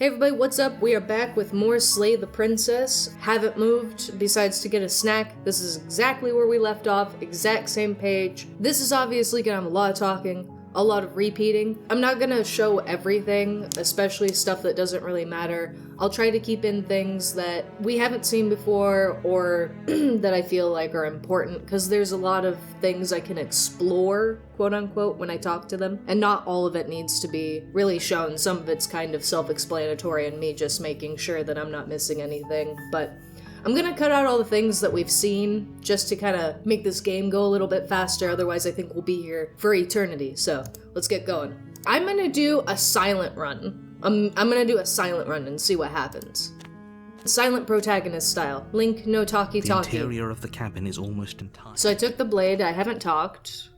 Hey everybody, what's up? We are back with more Slay the Princess. Haven't moved besides to get a snack. This is exactly where we left off, exact same page. This is obviously gonna have a lot of talking, a lot of repeating. I'm not gonna show everything, especially stuff that doesn't really matter. I'll try to keep in things that we haven't seen before or that I feel like are important, because there's a lot of things I can explore, quote unquote, when I talk to them, and not all of it needs to be really shown. Some of it's kind of self-explanatory and me just making sure that I'm not missing anything, but I'm gonna cut out all the things that we've seen just to kind of make this game go a little bit faster, otherwise I think we'll be here for eternity, so let's get going. I'm gonna do a silent run. I'm gonna do a silent run and see what happens. Silent protagonist style. Link, no talkie. The interior of the cabin is almost entire. So I took the blade, I haven't talked.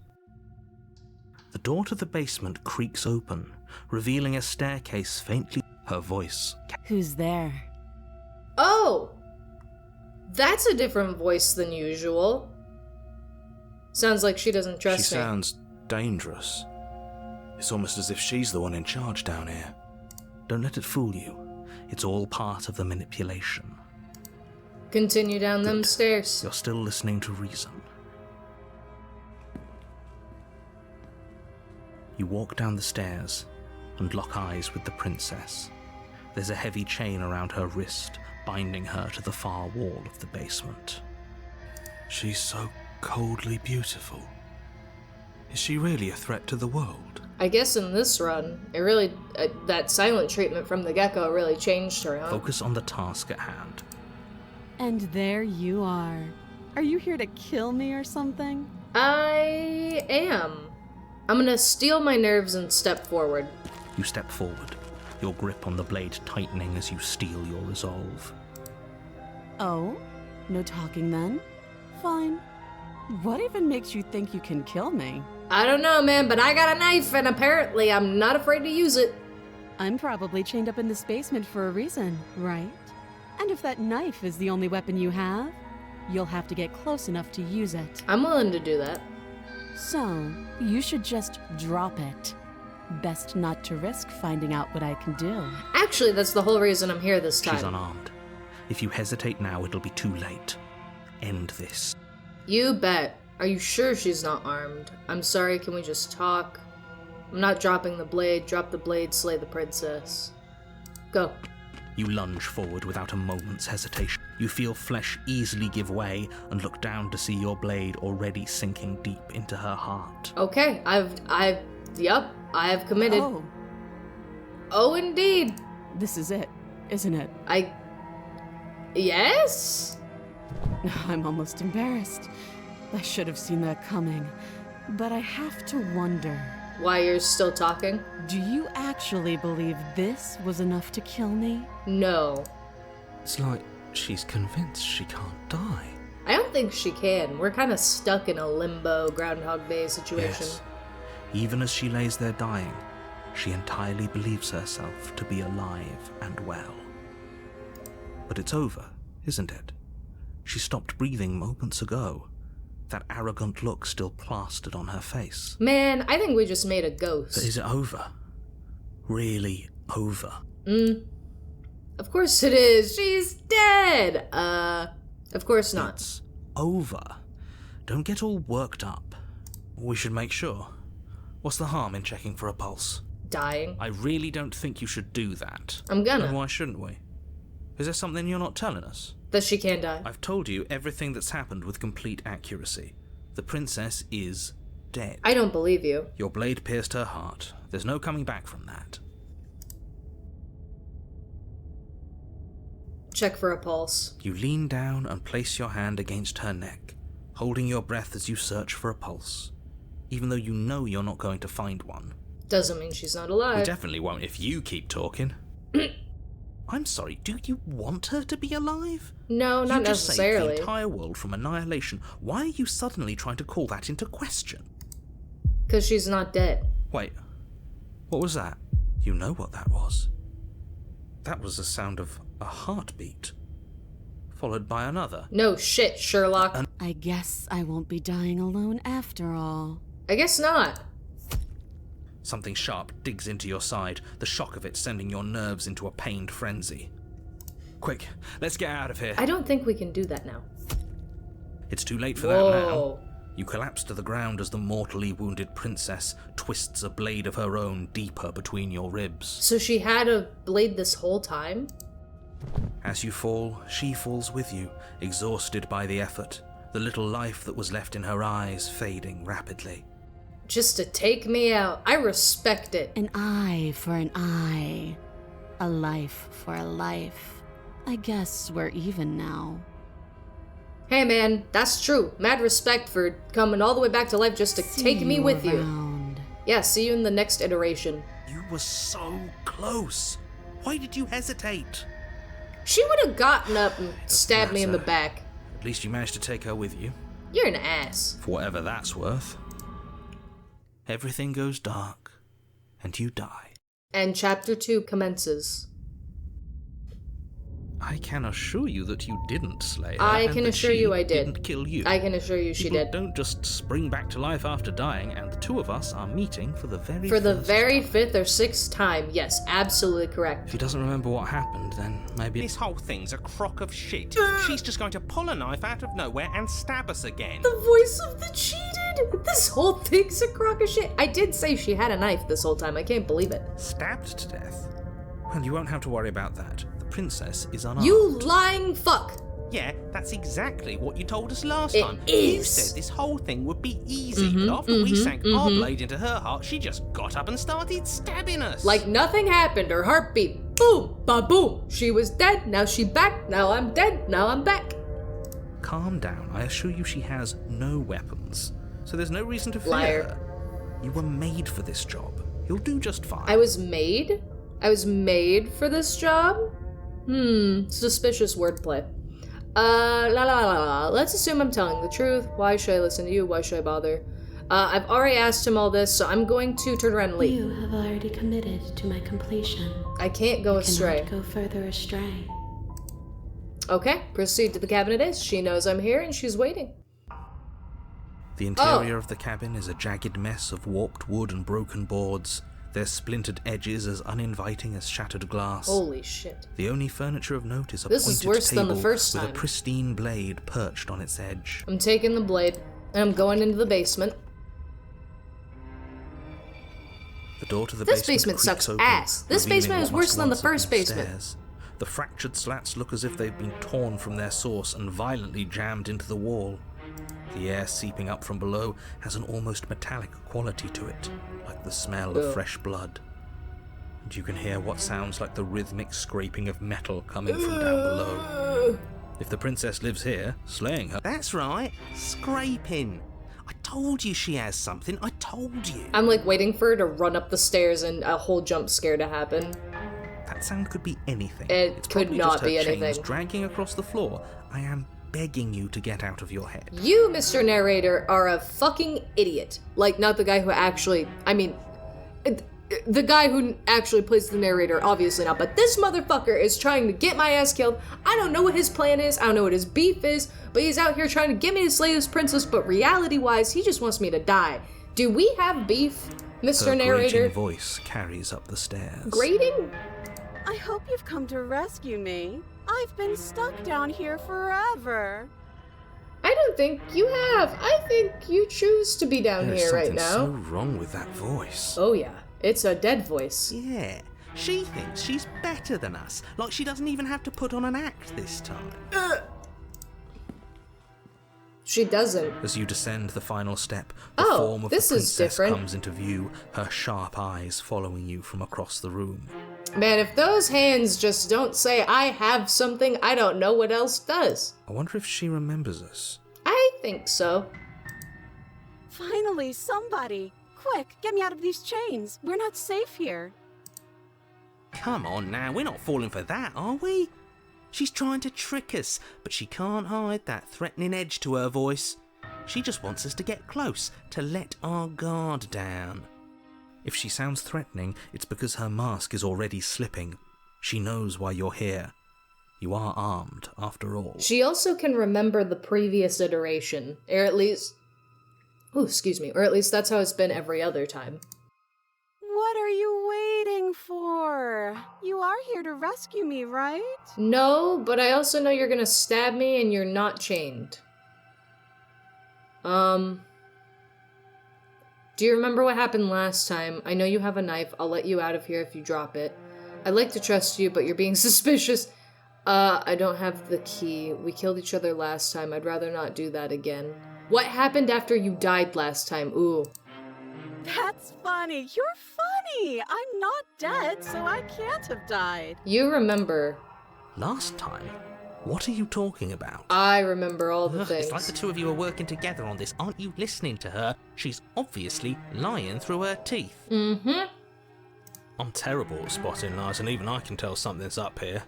The door to the basement creaks open, revealing a staircase faintly. Her voice. Who's there? Oh! That's a different voice than usual. Sounds like she doesn't trust me. She sounds dangerous. It's almost as if she's the one in charge down here. Don't let it fool you. It's all part of the manipulation. Continue down them stairs. You're still listening to reason. You walk down the stairs and lock eyes with the princess. There's a heavy chain around her wrist, binding her to the far wall of the basement. She's so coldly beautiful. Is she really a threat to the world? I guess in this run, it really, that silent treatment from the gecko really changed her, huh? Focus on the task at hand. And there you are. Are you here to kill me or something? I am. I'm gonna steel my nerves and step forward. You step forward, your grip on the blade tightening as you steel your resolve. Oh? No talking then? Fine. What even makes you think you can kill me? I don't know, man, but I got a knife, and apparently I'm not afraid to use it. I'm probably chained up in this basement for a reason, right? And if that knife is the only weapon you have, you'll have to get close enough to use it. I'm willing to do that. So, you should just drop it. Best not to risk finding out what I can do. Actually, that's the whole reason I'm here this time. She's unarmed. If you hesitate now, it'll be too late. End this. You bet. Are you sure she's not armed? I'm sorry, can we just talk? I'm not dropping the blade. Drop the blade, slay the princess. Go. You lunge forward without a moment's hesitation. You feel flesh easily give way and look down to see your blade already sinking deep into her heart. Okay, I have committed. Oh, indeed. This is it, isn't it? Yes? I'm almost embarrassed. I should have seen that coming. But I have to wonder. Why you're still talking? Do you actually believe this was enough to kill me? No. It's like she's convinced she can't die. I don't think she can. We're kind of stuck in a limbo Groundhog Day situation. Yes. Even as she lays there dying, she entirely believes herself to be alive and well. But it's over, isn't it? She stopped breathing moments ago. That arrogant look still plastered on her face. Man, I think we just made a ghost. But is it over? Really over? Of course it is. She's dead. Of course not. It's over. Don't get all worked up. We should make sure. What's the harm in checking for a pulse? Dying. I really don't think you should do that. I'm gonna. And why shouldn't we? Is there something you're not telling us? That she can die. I've told you everything that's happened with complete accuracy. The princess is dead. I don't believe you. Your blade pierced her heart. There's no coming back from that. Check for a pulse. You lean down and place your hand against her neck, holding your breath as you search for a pulse, even though you know you're not going to find one. Doesn't mean she's not alive. We definitely won't if you keep talking. I'm sorry, do you want her to be alive? No, not you just necessarily. saved the entire world from annihilation. Why are you suddenly trying to call that into question? Because she's not dead. Wait, what was that? You know what that was. That was the sound of a heartbeat, followed by another. No shit, Sherlock. I guess I won't be dying alone after all. I guess not. Something sharp digs into your side, the shock of it sending your nerves into a pained frenzy. Quick, let's get out of here. I don't think we can do that now. It's too late for Whoa. that now. You collapse to the ground as the mortally wounded princess twists a blade of her own deeper between your ribs. So she had a blade this whole time? As you fall, she falls with you, exhausted by the effort, the little life that was left in her eyes fading rapidly. Just to take me out. I respect it. An eye for an eye. A life for a life. I guess we're even now. Hey man, that's true. Mad respect for coming all the way back to life just to take me with you. Yeah, see you in the next iteration. You were so close. Why did you hesitate? She would have gotten up and stabbed me in the back. At least you managed to take her with you. You're an ass. For whatever that's worth. Everything goes dark, and you die. And chapter 2 commences. I can assure you that you didn't slay her. I can assure you I did. Didn't kill you. I can assure you she People did. don't just spring back to life after dying, and the two of us are meeting for the very For the first very time. 5th or 6th time. Yes, absolutely correct. If he doesn't remember what happened, then maybe... This whole thing's a crock of shit. She's just going to pull a knife out of nowhere and stab us again. The voice of the cheated! This whole thing's a crock of shit. I did say she had a knife this whole time. I can't believe it. Stabbed to death? Well, you won't have to worry about that. The princess is unarmed. You lying fuck! Yeah, that's exactly what you told us last It time. is. You said this whole thing would be easy, but after we sank our blade into her heart, she just got up and started stabbing us. Like nothing happened. Her heartbeat. Boom! Ba-boom! She was dead. Now she back. Now I'm dead. Now I'm back. Calm down. I assure you she has no weapons. So there's no reason to fear Liar. her. You were made for this job. You'll do just fine. I was made? I was made for this job? Suspicious wordplay. La la la la. Let's assume I'm telling the truth. Why should I listen to you? Why should I bother? I've already asked him all this, so I'm going to turn around and leave. You have already committed to my completion. I can't go astray. Cannot go further astray. Okay, proceed to the cabin it is. She knows I'm here and she's waiting. The interior of the cabin is a jagged mess of warped wood and broken boards, their splintered edges as uninviting as shattered glass. Holy shit. The only furniture of note is a This is pointed worse than the table first with time. a pristine blade perched on its edge. I'm taking the blade and I'm going into the basement. The door to the This basement basement sucks creaks open, ass. This revealing basement is what worse must than the once have first been basement. stairs. The fractured slats look as if they've been torn from their source and violently jammed into the wall. The air seeping up from below has an almost metallic quality to it, like the smell of fresh blood. And you can hear what sounds like the rhythmic scraping of metal coming from down below. If the princess lives here, slaying her... That's right, scraping. I told you she has something, I told you. I'm like waiting for her to run up the stairs and a whole jump scare to happen. That sound could be anything. It It's could probably not just her be chains anything. dragging across the floor. I am begging you to get out of your head. You, Mr. Narrator, are a fucking idiot. Like, not the guy who actually... I mean... The guy who actually plays the narrator, obviously not, but this motherfucker is trying to get my ass killed. I don't know what his plan is, I don't know what his beef is, but he's out here trying to get me to slay this princess, but reality-wise, he just wants me to die. Do we have beef, Mr. Her Narrator? grating voice carries up the stairs. Grating? I hope you've come to rescue me. I've been stuck down here forever. I don't think you have. I think you choose to be down There's here right something now. so wrong with that voice. Oh yeah, it's a dead voice. Yeah, she thinks she's better than us, like she doesn't even have to put on an act this time. She doesn't. As you descend the final step, the Oh, form of the this is princess different. comes into view, her sharp eyes following you from across the room. Man, if those hands just don't say I have something, I don't know what else does. I wonder if she remembers us. I think so. Finally, somebody. Quick, get me out of these chains. We're not safe here. Come on now, we're not falling for that, are we? She's trying to trick us, but she can't hide that threatening edge to her voice. She just wants us to get close, to let our guard down. If she sounds threatening, it's because her mask is already slipping. She knows why you're here. You are armed, after all. She also can remember the previous iteration, or at least... Oh, excuse me. Or at least that's how it's been every other time. are you waiting for? You are here to rescue me, right? No, but I also know you're gonna stab me and you're not chained. Do you remember what happened last time? I know you have a knife. I'll let you out of here if you drop it. I'd like to trust you, but you're being suspicious. I don't have the key. We killed each other last time. I'd rather not do that again. What happened after you died last time? Ooh. That's funny. You're funny. I'm not dead, so I can't have died. You remember. Last time? What are you talking about? I remember all the Ugh, things. it's like the two of you are working together on this. Aren't you listening to her? She's obviously lying through her teeth. Mm-hmm. I'm terrible at spotting lies, and even I can tell something's up here.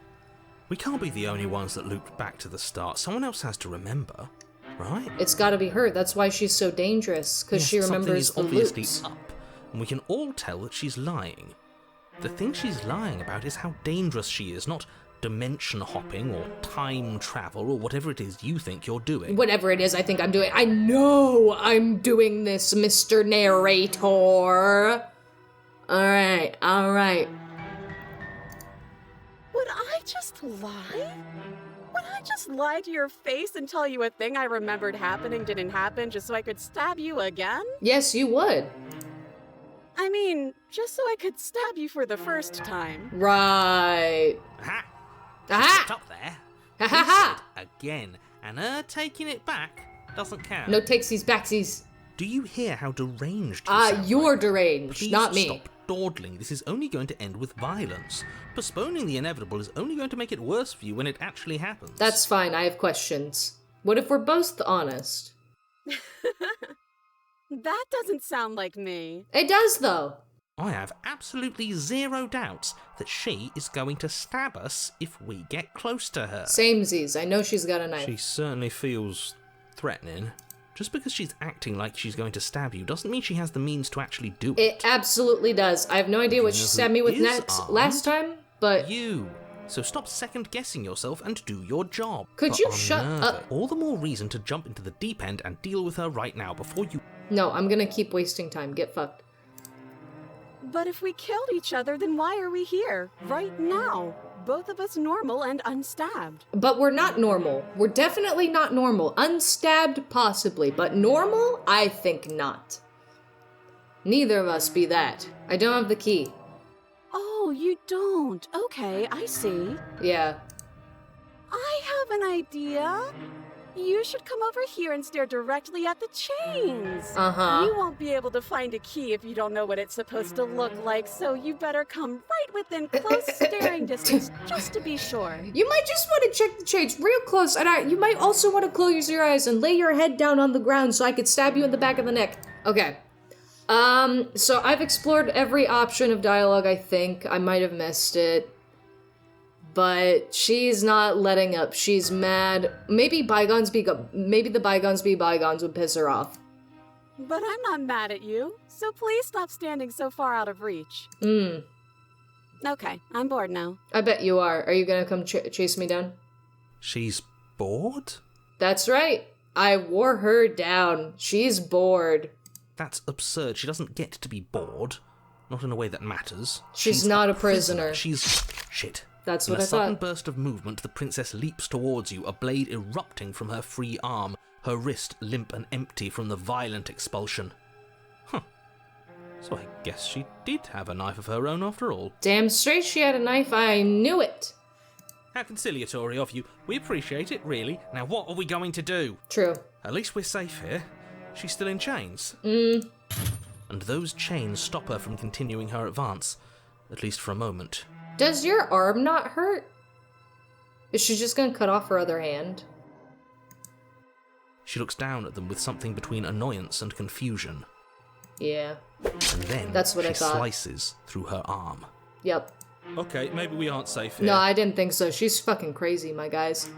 We can't be the only ones that looped back to the start. Someone else has to remember, right? It's gotta be her. That's why she's so dangerous, because she remembers the something is obviously loops. up, and we can all tell that she's lying. The thing she's lying about is how dangerous she is, not dimension hopping or time travel or whatever it is you think you're doing. Whatever it is I think I'm doing. I know I'm doing this, Mr. Narrator. Alright. Would I just lie? Would I just lie to your face and tell you a thing I remembered happening didn't happen just so I could stab you again? Yes, you would. I mean, just so I could stab you for the first time. Right. Aha! Aha! Stop there. Ha ha ha! Again, and her taking it back doesn't count. No takesies backsies. Do you hear how deranged you sound? You're like? deranged, Please not me. stop dawdling. This is only going to end with violence. Postponing the inevitable is only going to make it worse for you when it actually happens. That's fine, I have questions. What if we're both honest? That doesn't sound like me. It does, though. I have absolutely zero doubts that she is going to stab us if we get close to her. Samesies, I know she's got a knife. She certainly feels threatening. Just because she's acting like she's going to stab you doesn't mean she has the means to actually do it. It absolutely does. I have no idea what she know stabbed who me with is next armed? last time, but You. So stop second-guessing yourself and do your job. Could But you on shut nerve up? it. All the more reason to jump into the deep end and deal with her right now before you... no, I'm gonna keep wasting time. Get fucked. But if we killed each other, then why are we here? Right now. Both of us normal and unstabbed. But we're not normal. We're definitely not normal. Unstabbed, possibly, but normal? I think not. Neither of us be that. I don't have the key. Oh, you don't. Okay, I see. Yeah. I have an idea. You should come over here and stare directly at the chains. Uh-huh. You won't be able to find a key if you don't know what it's supposed to look like, so you better come right within close staring distance just to be sure. You might just want to check the chains real close, and you might also want to close your eyes and lay your head down on the ground so I could stab you in the back of the neck. Okay. So I've explored every option of dialogue, I think. I might have missed it. But she's not letting up. She's mad. Maybe the bygones be bygones would piss her off. But I'm not mad at you, so please stop standing so far out of reach. Okay, I'm bored now. I bet you are. Are you gonna come chase me down? She's bored? That's right. I wore her down. She's bored. That's absurd. She doesn't get to be bored. Not in a way that matters. She's not a prisoner. She's... Shit. That's In what a I sudden thought. burst of movement, the princess leaps towards you, a blade erupting from her free arm, her wrist limp and empty from the violent expulsion. Huh. So I guess she did have a knife of her own after all. Damn straight she had a knife. I knew it. How conciliatory of you. We appreciate it, really. Now what are we going to do? True. At least we're safe here. She's still in chains. Mm. And those chains stop her from continuing her advance, at least for a moment. Does your arm not hurt? Is she just gonna cut off her other hand? She looks down at them with something between annoyance and confusion. Yeah. And then That's what she I thought. slices through her arm. Yep. Okay, maybe we aren't safe here. No, I didn't think so. She's fucking crazy, my guys.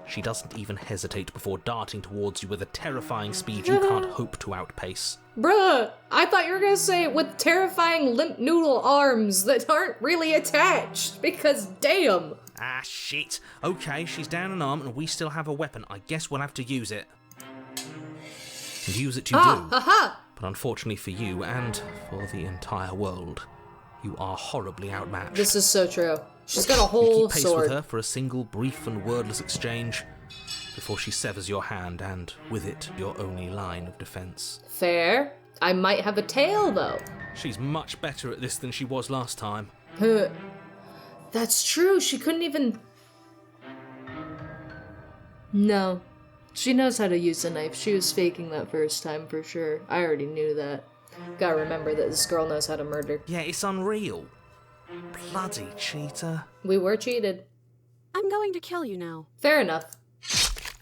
She doesn't even hesitate before darting towards you with a terrifying speed you can't hope to outpace. Bruh! I thought you were gonna say with terrifying limp noodle arms that aren't really attached, because damn! Ah, shit. Okay, she's down an arm and we still have a weapon. I guess we'll have to use it. And use it you do. Haha! But unfortunately for you and for the entire world, you are horribly outmatched. This is so true. She's got a You whole keep pace sword. with her for a single brief and wordless exchange before she severs your hand and, with it, your only line of defense. Fair. I might have a tail, though. She's much better at this than she was last time. That's true. She couldn't even... No. She knows how to use a knife. She was faking that first time for sure. I already knew that. Gotta remember that this girl knows how to murder. Yeah, it's unreal. Bloody cheater. We were cheated. I'm going to kill you now. Fair enough.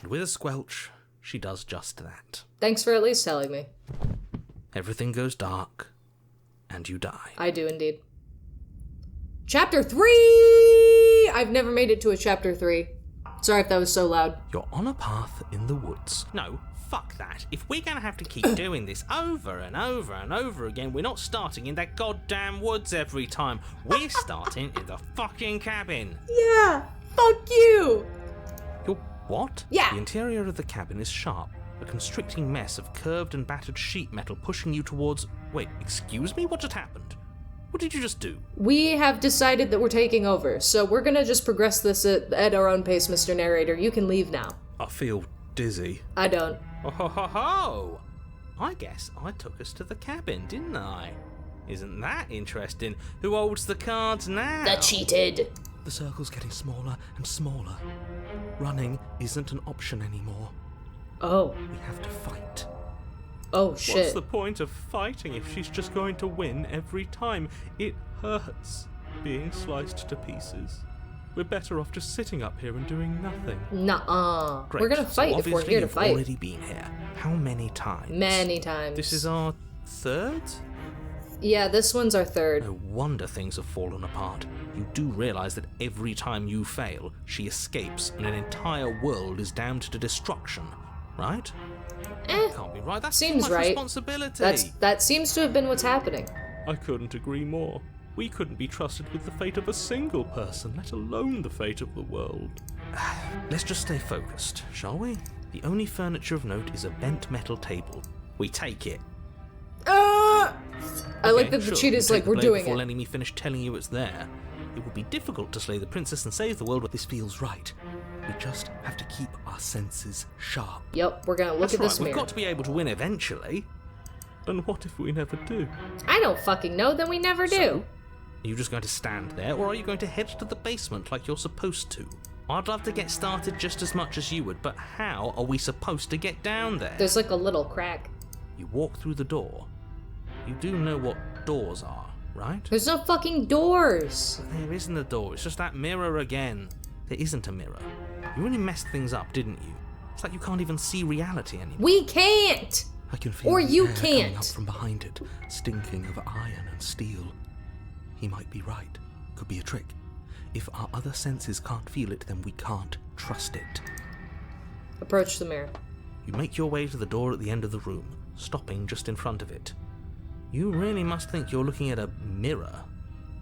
And with a squelch, she does just that. Thanks for at least telling me. Everything goes dark, and you die. I do indeed. Chapter 3! I've never made it to a chapter 3. Sorry if that was so loud. You're on a path in the woods. No, fuck that. If we're gonna have to keep doing this over and over and over again, we're not starting in that goddamn woods every time. We're starting in the fucking cabin. Yeah! Fuck you! You're what? Yeah. The interior of the cabin is sharp, a constricting mess of curved and battered sheet metal pushing you towards... Wait, excuse me? What just happened? What did you just do? We have decided that we're taking over, so we're gonna just progress this at our own pace, Mr. Narrator. You can leave now. I feel dizzy. I don't. Oh ho ho ho! I guess I took us to the cabin, didn't I? Isn't that interesting? Who holds the cards now? cheated. The circle's getting smaller and smaller. Running isn't an option anymore. Oh. We have to fight. Oh, What's shit. the point of fighting if she's just going to win every time? It hurts being sliced to pieces. We're better off just sitting up here and doing nothing. Nuh-uh. Great. We're gonna fight so if we're obviously here to you've fight. already been here. How many times? Many times. This is our third? Yeah, this one's our third. No wonder things have fallen apart. You do realise that every time you fail, she escapes and an entire world is damned to destruction, right? Can't be right. That's Seems too much right. responsibility. That seems to have been what's happening. I couldn't agree more. We couldn't be trusted with the fate of a single person, let alone the fate of the world. Let's just stay focused, shall we? The only furniture of note is a bent metal table. We take it. I like that the sure, cheetah's you like, take the we're blade doing before it. letting me finish telling you it's there. It would be difficult to slay the princess and save the world, but this feels right. We just have to keep our senses sharp. Yep, we're gonna look That's at right, this we've mirror. got to be able to win eventually. And what if we never do? I don't fucking know, then we never do. So, are you just going to stand there, or are you going to head to the basement like you're supposed to? I'd love to get started just as much as you would, but how are we supposed to get down there? There's like a little crack. You walk through the door. You do know what doors are, right? There's no fucking doors. There isn't a door, it's just that mirror again. There isn't a mirror. You really messed things up, didn't you? It's like you can't even see reality anymore. We can't! I can feel Or the you air coming up can't. from behind it, stinking of iron and steel. He might be right. Could be a trick. If our other senses can't feel it, then we can't trust it. Approach the mirror. You make your way to the door at the end of the room, stopping just in front of it. You really must think you're looking at a mirror.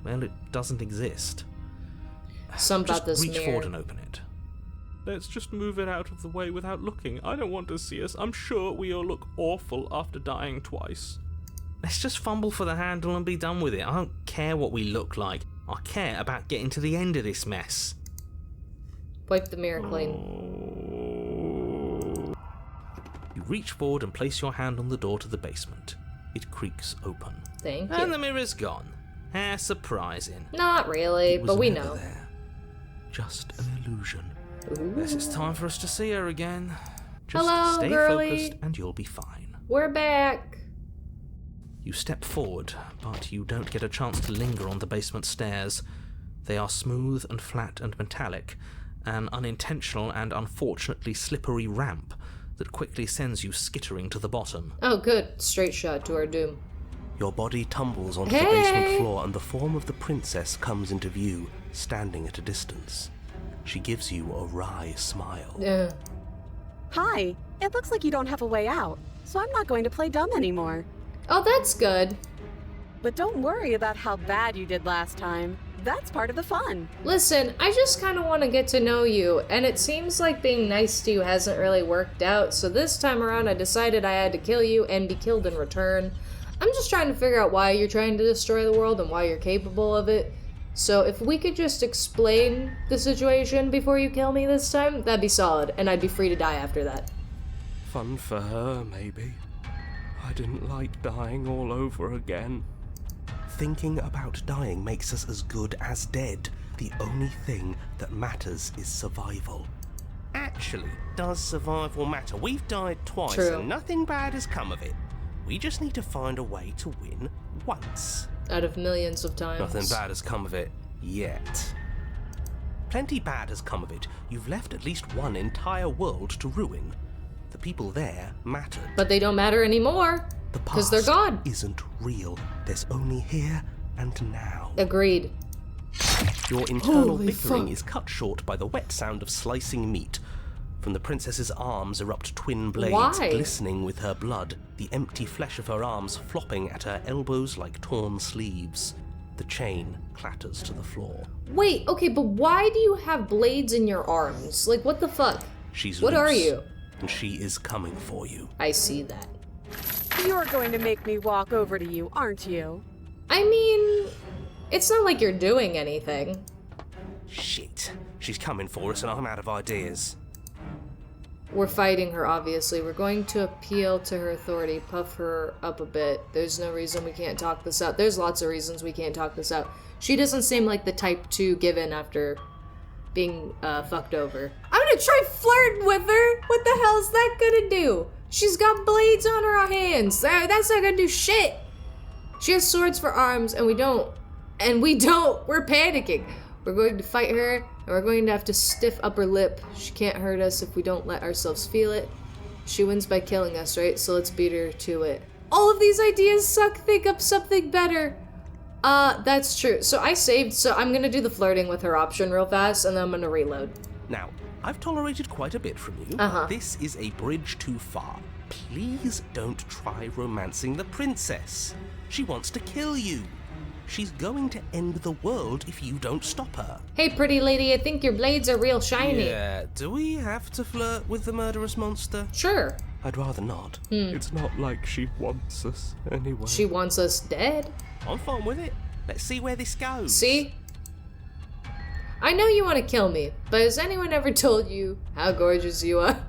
Well, it doesn't exist. Something about this Just reach mirror. forward and open it. Let's just move it out of the way without looking. I don't want to see us. I'm sure we all look awful after dying twice. Let's just fumble for the handle and be done with it. I don't care what we look like. I care about getting to the end of this mess. Wipe the mirror clean. You reach forward and place your hand on the door to the basement. It creaks open. Thank And you. the mirror's gone. How surprising. Not really, It was but we never know. there. Just an illusion. Ooh. Guess it's time for us to see her again. Just Hello, stay girlie. focused and you'll be fine. We're back. You step forward, but you don't get a chance to linger on the basement stairs. They are smooth and flat and metallic, an unintentional and unfortunately slippery ramp that quickly sends you skittering to the bottom. Oh, good. Straight shot to our doom. Your body tumbles onto Hey! the basement floor and the form of the princess comes into view, standing at a distance. She gives you a wry smile. Hi, it looks like you don't have a way out, so I'm not going to play dumb anymore. Oh, that's good. But don't worry about how bad you did last time. That's part of the fun. Listen, I just kind of want to get to know you, and it seems like being nice to you hasn't really worked out, so this time around I decided I had to kill you and be killed in return. I'm just trying to figure out why you're trying to destroy the world and why you're capable of it. So if we could just explain the situation before you kill me this time, that'd be solid, and I'd be free to die after that. Fun for her, maybe. I didn't like dying all over again. Thinking about dying makes us as good as dead. The only thing that matters is survival. Actually, does survival matter? We've died twice True. and nothing bad has come of it. We just need to find a way to win once. Out of millions of times. Nothing bad has come of it yet. Plenty bad has come of it. You've left at least one entire world to ruin. The people there mattered. But they don't matter anymore. The Because past they're gone. isn't real. There's only here and now. Agreed. Your internal Holy bickering fuck. is cut short by the wet sound of slicing meat. From the princess's arms erupt twin blades, Why? glistening with her blood, the empty flesh of her arms flopping at her elbows like torn sleeves. The chain clatters to the floor. Wait, okay, but why do you have blades in your arms? Like, what the fuck? She's What are loose, you? And she is coming for you. I see that. You're going to make me walk over to you, aren't you? I mean, it's not like you're doing anything. Shit. She's coming for us and I'm out of ideas. We're fighting her, obviously. We're going to appeal to her authority, puff her up a bit. There's no reason we can't talk this out. There's lots of reasons we can't talk this out. She doesn't seem like the type to give in after being fucked over. I'm gonna try flirting with her! What the hell's that gonna do? She's got blades on her hands. That's not gonna do shit! She has swords for arms, and we don't. And we don't! We're panicking. We're going to fight her, and we're going to have to stiff upper lip. She can't hurt us if we don't let ourselves feel it. She wins by killing us, right? So let's beat her to it. All of these ideas suck. Think up something better. That's true. So I saved, so I'm gonna do the flirting with her option real fast, and then I'm gonna reload. Now, I've tolerated quite a bit from you. This is a bridge too far. Please don't try romancing the princess. She wants to kill you. She's going to end the world if you don't stop her. Hey, pretty lady, I think your blades are real shiny. Yeah, do we have to flirt with the murderous monster? Sure. I'd rather not. It's not like she wants us anyway. She wants us dead. I'm fine with it. Let's see where this goes. See? I know you want to kill me, but has anyone ever told you how gorgeous you are?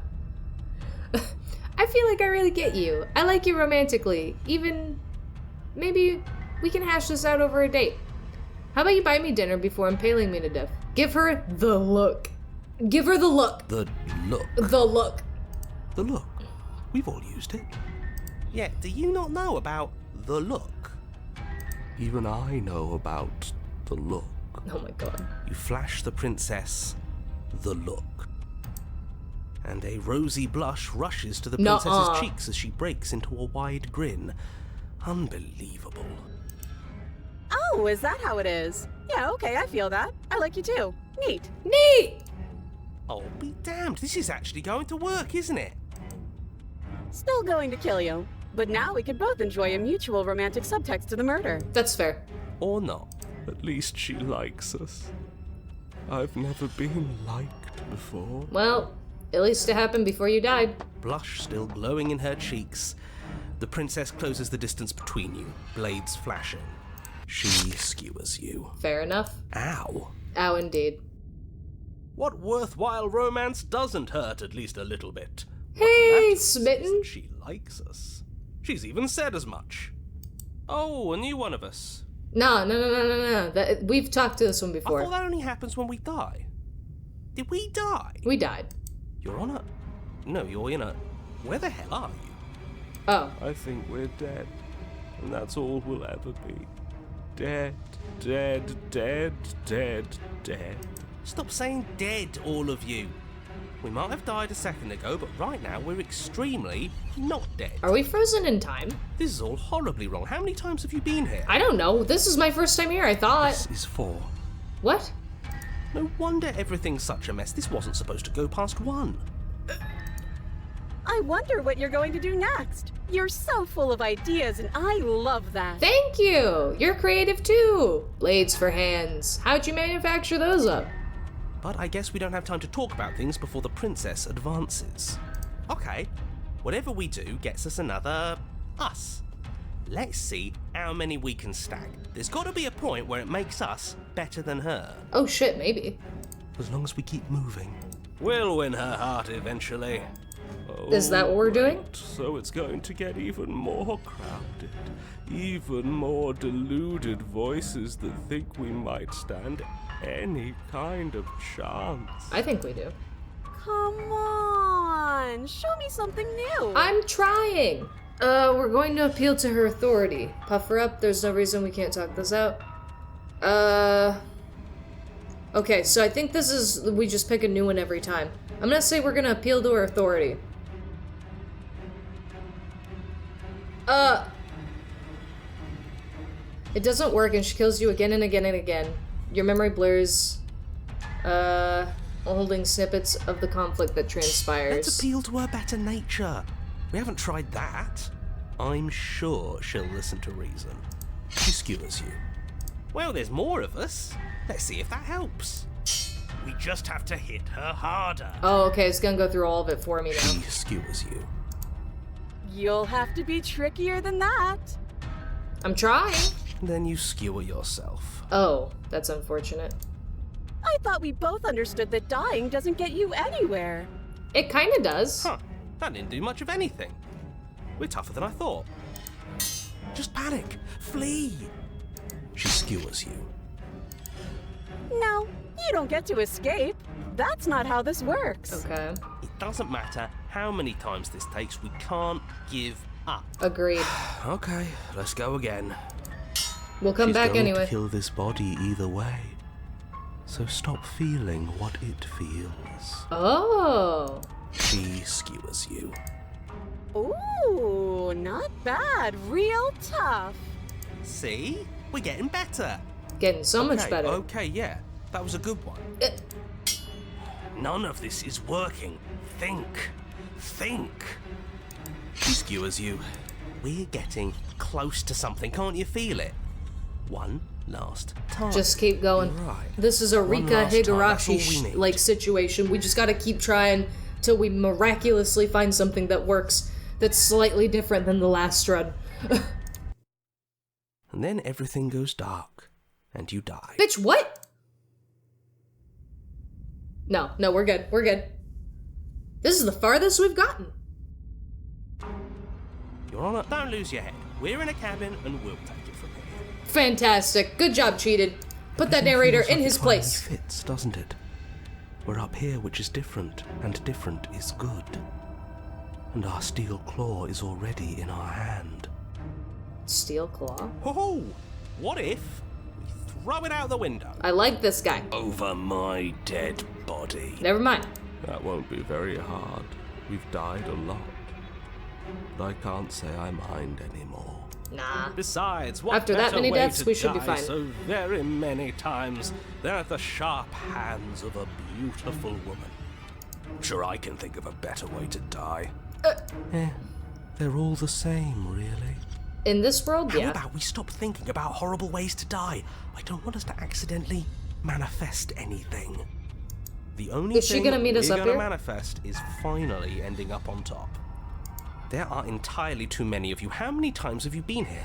I feel like I really get you. I like you romantically. Even, maybe we can hash this out over a date. How about you buy me dinner before impaling me to death? Give her the look. Give her the look. The look. The look. The look. We've all used it. Yeah, do you not know about the look? Even I know about the look. Oh my god. You flash the princess the look. And a rosy blush rushes to the Nuh-uh. princess's cheeks as she breaks into a wide grin. Unbelievable. Oh, is that how it is? Yeah, okay, I feel that. I like you too. Neat. Neat! Oh, be damned, this is actually going to work, isn't it? Still going to kill you. But now we could both enjoy a mutual romantic subtext to the murder. That's fair. Or not. At least she likes us. I've never been liked before. Well, at least it happened before you died. Blush still glowing in her cheeks. The princess closes the distance between you, blades flashing. She skewers you. Fair enough. Ow. Ow, indeed. What worthwhile romance doesn't hurt at least a little bit? What Hey, matters smitten. is she likes us. She's even said as much. Oh, a new one of us. No. We've talked to this one I before. thought that only happens when we die. Did we die? We died. You're on a... No, you're in a... Where the hell are you? Oh. I think we're dead. And that's all we'll ever be. Dead, dead, dead, dead, dead. Stop saying dead, all of you. We might have died a second ago, but right now we're extremely not dead. Are we frozen in time? This is all horribly wrong. How many times have you been here? I don't know. This is my first time here, I thought. This is 4. What? No wonder everything's such a mess. This wasn't supposed to go past 1. I wonder what you're going to do next. You're so full of ideas, and I love that. Thank you! You're creative too! Blades for hands. How'd you manufacture those up? But I guess we don't have time to talk about things before the princess advances. Okay, whatever we do gets us another us. Let's see how many we can stack. There's got to be a point where it makes us better than her. Oh shit, maybe. As long as we keep moving. We'll win her heart eventually. Is that what we're doing? So it's going to get even more crowded. Even more deluded voices that think we might stand any kind of chance. I think we do. Come on, show me something new. I'm trying! We're going to appeal to her authority. Puff her up, there's no reason we can't talk this out. Okay, so I think this is, we just pick a new one every time. I'm gonna say we're gonna appeal to her authority. It doesn't work and she kills you again and again and again. Your memory blurs, holding snippets of the conflict that transpires. Let's appeal to her better nature. We haven't tried that. I'm sure she'll listen to reason. She skewers you. Well, there's more of us. Let's see if that helps. We just have to hit her harder. Oh, okay, it's gonna go through all of it for me now. She skewers you. You'll have to be trickier than that. I'm trying. Then you skewer yourself. Oh, that's unfortunate. I thought we both understood that dying doesn't get you anywhere. It kinda does. Huh, that didn't do much of anything. We're tougher than I thought. Just panic. Flee. She skewers you. No, you don't get to escape. That's not how this works. Okay. It doesn't matter how many times this takes, we can't give up. Agreed. Okay, let's go again. We'll come She's back going anyway. to kill this body either way. So stop feeling what it feels. Oh. She skewers you. Ooh, not bad. Real tough. See? We're getting better. Getting so much better. Okay, yeah. That was a good one. None of this is working. Think. Think. She skewers you. We're getting close to something. Can't you feel it? One last time. Just keep going. Right. This is a One Rika last time, that's all we Higurashi need. like situation. We just gotta keep trying till we miraculously find something that works that's slightly different than the last run. And then everything goes dark. And you die. Bitch, what? No, we're good. We're good. This is the farthest we've gotten. Your Honor, don't lose your head. We're in a cabin and we'll take it from here. Fantastic. Good job, Cheated. Put that Everything narrator feels in like his it finally place. fits, doesn't it? We're up here, which is different, and different is good. And our steel claw is already in our hand. Steel Claw? Ho-ho! What if we throw it out the window? I like this guy. Over my dead body. Never mind. That won't be very hard. We've died a lot. But I can't say I mind anymore. Nah. Besides, what After that better many way deaths, to we should be die fine. so very many times than at the sharp hands of a beautiful woman. Sure, I can think of a better way to die. They're all the same, really. In this world, How yeah. about we stop thinking about horrible ways to die? I don't want us to accidentally manifest anything. The only Is she thing gonna meet us we're up gonna here? manifest is finally ending up on top. There are entirely too many of you. How many times have you been here?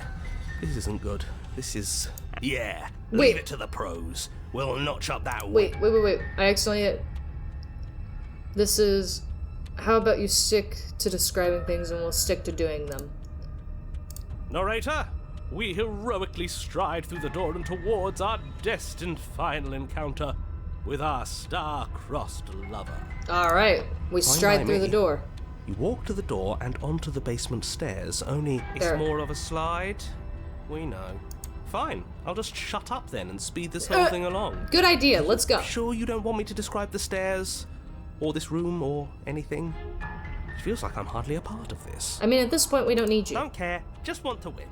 This isn't good. This is... Yeah, Wait. leave it to the pros. We'll notch up that way. Wait. I accidentally... This is... How about you stick to describing things and we'll stick to doing them? Narrator, we heroically stride through the door and towards our destined final encounter with our star-crossed lover. Alright, we stride by through the me. door. You walk to the door and onto the basement stairs, only... It's There. more of a slide. We know. Fine, I'll just shut up then and speed this whole thing along. Good idea, let's go. Sure you don't want me to describe the stairs, or this room, or anything? It feels like I'm hardly a part of this. I mean, at this point, we don't need you. Don't care, just want to win.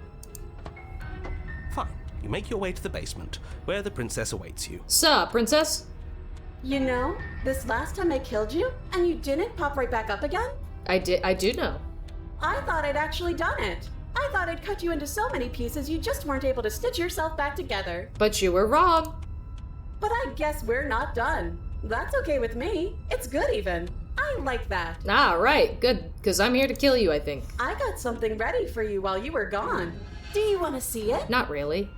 Fine, you make your way to the basement, where the princess awaits you. Sup, princess? You know, this last time I killed you, and you didn't pop right back up again? I do know. I thought I'd actually done it. I thought I'd cut you into so many pieces you just weren't able to stitch yourself back together. But you were wrong. But I guess we're not done. That's okay with me. It's good even. I like that. Ah, right, good, because I'm here to kill you, I think. I got something ready for you while you were gone. Do you want to see it? Not really.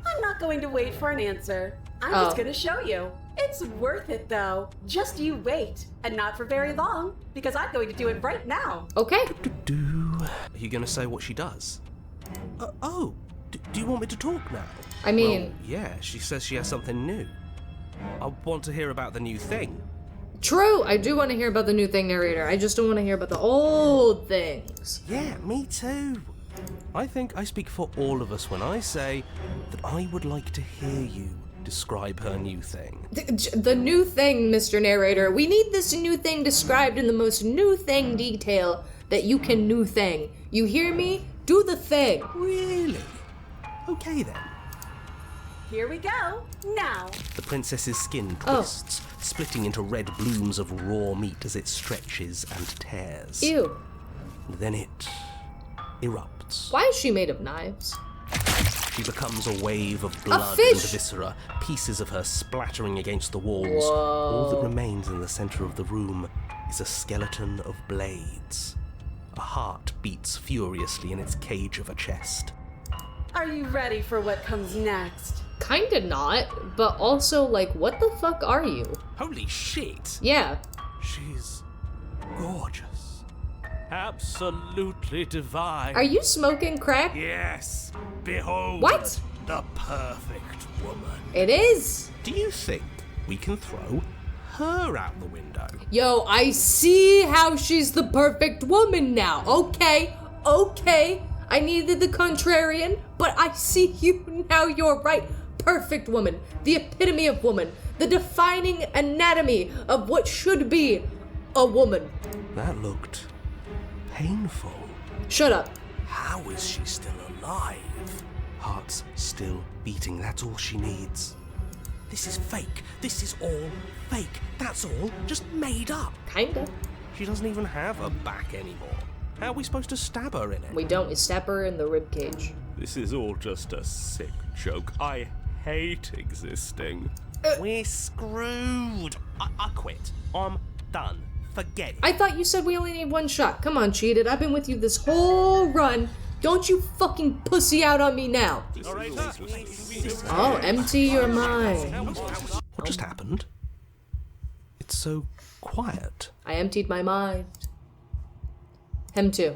I'm not going to wait for an answer. I'm just going to show you. It's worth it, though. Just you wait. And not for very long, because I'm going to do it right now. Okay. Are you going to say what she does? Do you want me to talk now? I mean... Well, yeah, she says she has something new. I want to hear about the new thing. True, I do want to hear about the new thing, narrator. I just don't want to hear about the old things. Yeah, me too. I think I speak for all of us when I say that I would like to hear you describe her new thing. The new thing, Mr. Narrator. We need this new thing described in the most new thing detail that you can new thing. You hear me? Do the thing. Really? Okay then. Here we go. Now. The princess's skin twists, splitting into red blooms of raw meat as it stretches and tears. Ew. And then it erupts. Why is she made of knives? She becomes a wave of blood fish! and viscera, pieces of her splattering against the walls. Whoa. All that remains in the center of the room is a skeleton of blades. A heart beats furiously in its cage of a chest. Are you ready for what comes next? Kinda not, but also, like, what the fuck are you? Holy shit! Yeah. She's gorgeous. Absolutely divine. Are you smoking crack? Yes. Behold. What? The perfect woman. It is. Do you think we can throw her out the window? Yo, I see how she's the perfect woman now. Okay. I needed the contrarian, but I see you now. You're right. Perfect woman. The epitome of woman. The defining anatomy of what should be a woman. That looked painful. Shut up. How is she still alive? Heart's still beating, that's all she needs. This is fake. This is all fake. That's all just made up. Kinda. She doesn't even have a back anymore. How are we supposed to stab her in it? We don't. We stab her in the ribcage. This is all just a sick joke. I hate existing. We're screwed. I quit. I'm done. Forget it. I thought you said we only need one shot. Come on, cheated. I've been with you this whole run. Don't you fucking pussy out on me now. Oh, empty your mind. What just happened? It's so quiet. I emptied my mind. Him too.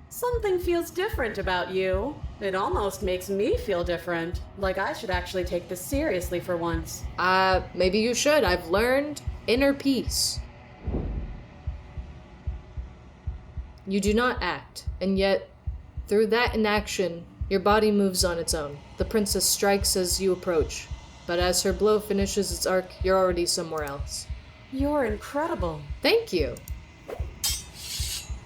Something feels different about you. It almost makes me feel different. Like I should actually take this seriously for once. Maybe you should. I've learned inner peace. You do not act, and yet, through that inaction, your body moves on its own. The princess strikes as you approach, but as her blow finishes its arc, you're already somewhere else. You're incredible. Thank you.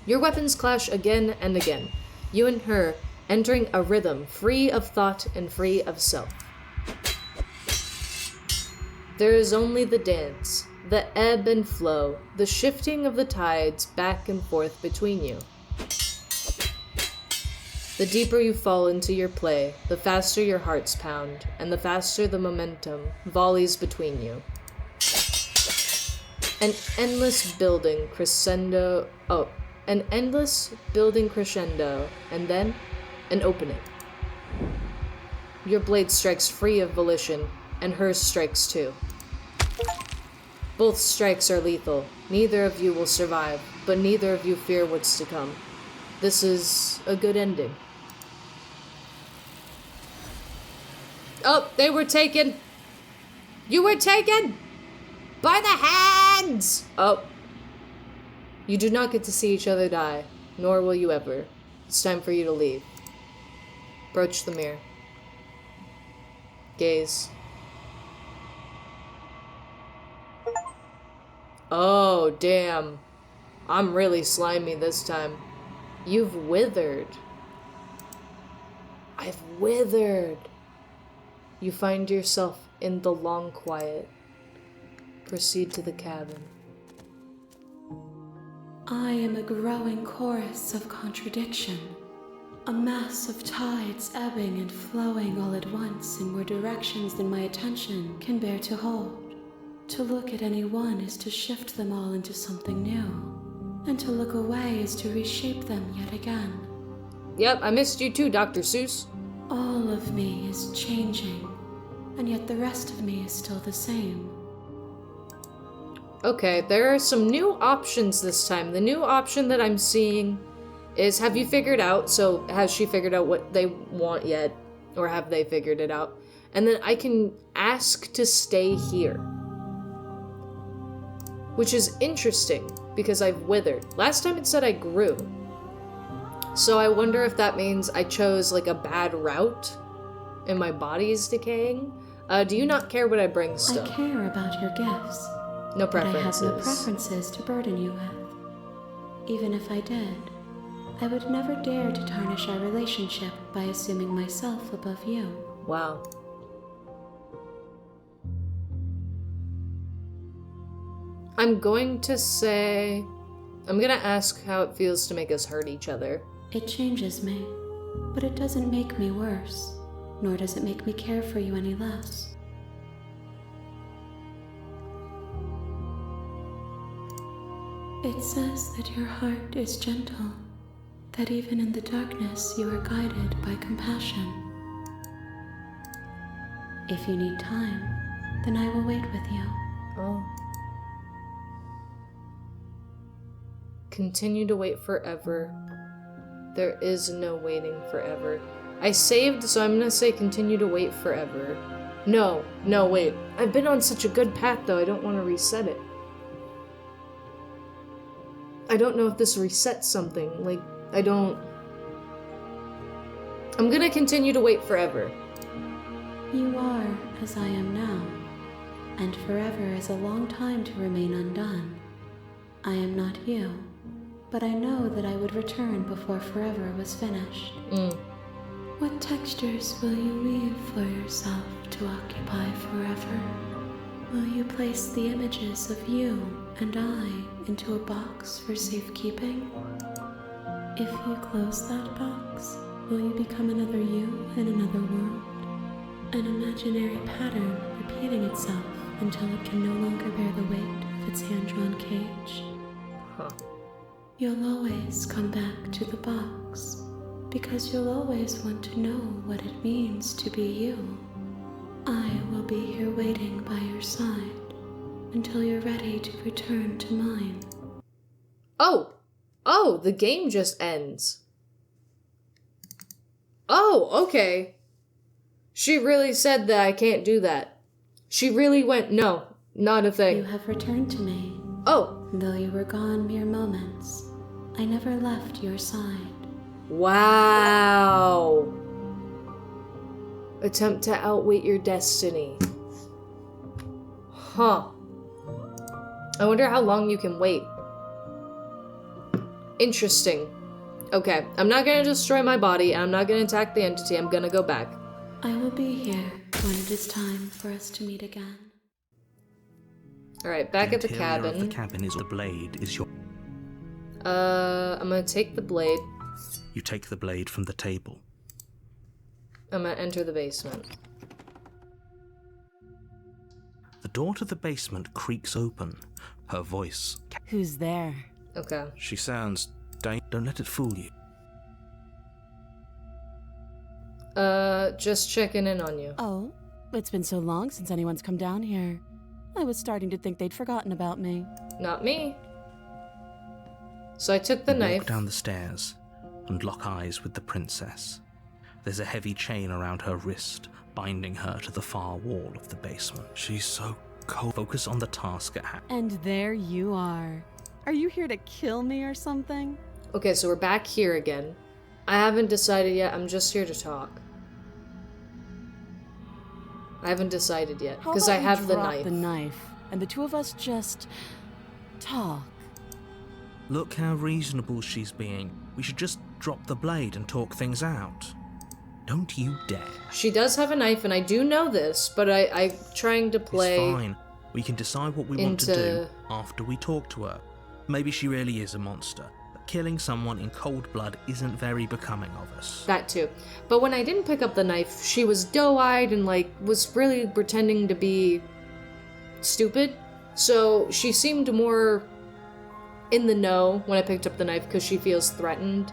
Your weapons clash again and again, you and her entering a rhythm free of thought and free of self. There is only the dance, the ebb and flow, the shifting of the tides back and forth between you. The deeper you fall into your play, the faster your hearts pound, and the faster the momentum volleys between you. An endless building crescendo, and then an opening. Your blade strikes free of volition, and hers strikes too. Both strikes are lethal. Neither of you will survive, but neither of you fear what's to come. This is a good ending. Oh, they were taken. You were taken! By the hands! Oh. You do not get to see each other die, nor will you ever. It's time for you to leave. Broach the mirror. Gaze. Oh, damn. I'm really slimy this time. You've withered. I've withered. You find yourself in the long quiet. Proceed to the cabin. I am a growing chorus of contradiction. A mass of tides ebbing and flowing all at once in more directions than my attention can bear to hold. To look at any one is to shift them all into something new, and to look away is to reshape them yet again. Yep, I missed you too, Dr. Seuss. All of me is changing, and yet the rest of me is still the same. Okay, there are some new options this time. The new option that I'm seeing is, have you figured out? So has she figured out what they want yet? Or have they figured it out? And then I can ask to stay here. Which is interesting, because I've withered. Last time it said I grew. So I wonder if that means I chose like a bad route and my body's decaying. Do you not care what I bring still? I care about your gifts. No But I have preferences. no preferences to burden you with. Even if I did, I would never dare to tarnish our relationship by assuming myself above you. Wow. I'm going to ask how it feels to make us hurt each other. It changes me, but it doesn't make me worse, nor does it make me care for you any less. It says that your heart is gentle, that even in the darkness you are guided by compassion. If you need time, then I will wait with you. Oh. Continue to wait forever. There is no waiting forever. I saved, so I'm gonna say continue to wait forever. No, wait. I've been on such a good path, though, I don't want to reset it. I don't know if this resets something. Like, I'm gonna continue to wait forever. You are as I am now, and forever is a long time to remain undone. I am not you, but I know that I would return before forever was finished. What textures will you weave for yourself to occupy forever? Will you place the images of you and I into a box for safekeeping? If you close that box, will you become another you in another world? An imaginary pattern repeating itself until it can no longer bear the weight of its hand-drawn cage? Huh. You'll always come back to the box, because you'll always want to know what it means to be you. I will be here waiting by your side until you're ready to return to mine. Oh, the game just ends. Oh, okay. She really said that I can't do that. She really went, no, not a thing. You have returned to me. Oh. Though you were gone mere moments, I never left your side. Wow. Attempt to outwit your destiny. Huh. I wonder how long you can wait. Interesting. Okay, I'm not gonna destroy my body, and I'm not gonna attack the entity, I'm gonna go back. I will be here when it is time for us to meet again. Alright, back at the cabin. The cabin is the blade is your... I'm gonna take the blade. You take the blade from the table. I'm gonna enter the basement. The door to the basement creaks open. Her voice... Who's there? Okay. She sounds... Don't let it fool you. Just checking in on you. Oh, it's been so long since anyone's come down here. I was starting to think they'd forgotten about me. Not me. So I took the knife. Walk down the stairs and lock eyes with the princess. There's a heavy chain around her wrist, binding her to the far wall of the basement. She's so cold. Focus on the task at hand. And there you are. Are you here to kill me or something? Okay, so we're back here again. I haven't decided yet. I'm just here to talk. I haven't decided yet, because I have the knife. The knife, and the two of us just talk. Look how reasonable she's being. We should just drop the blade and talk things out. Don't you dare. She does have a knife, and I do know this, but I'm trying to play... It's fine. We can decide what we want to do after we talk to her. Maybe she really is a monster, but killing someone in cold blood isn't very becoming of us. That too. But when I didn't pick up the knife, she was doe-eyed and, was really pretending to be stupid. So she seemed more in the know when I picked up the knife because she feels threatened.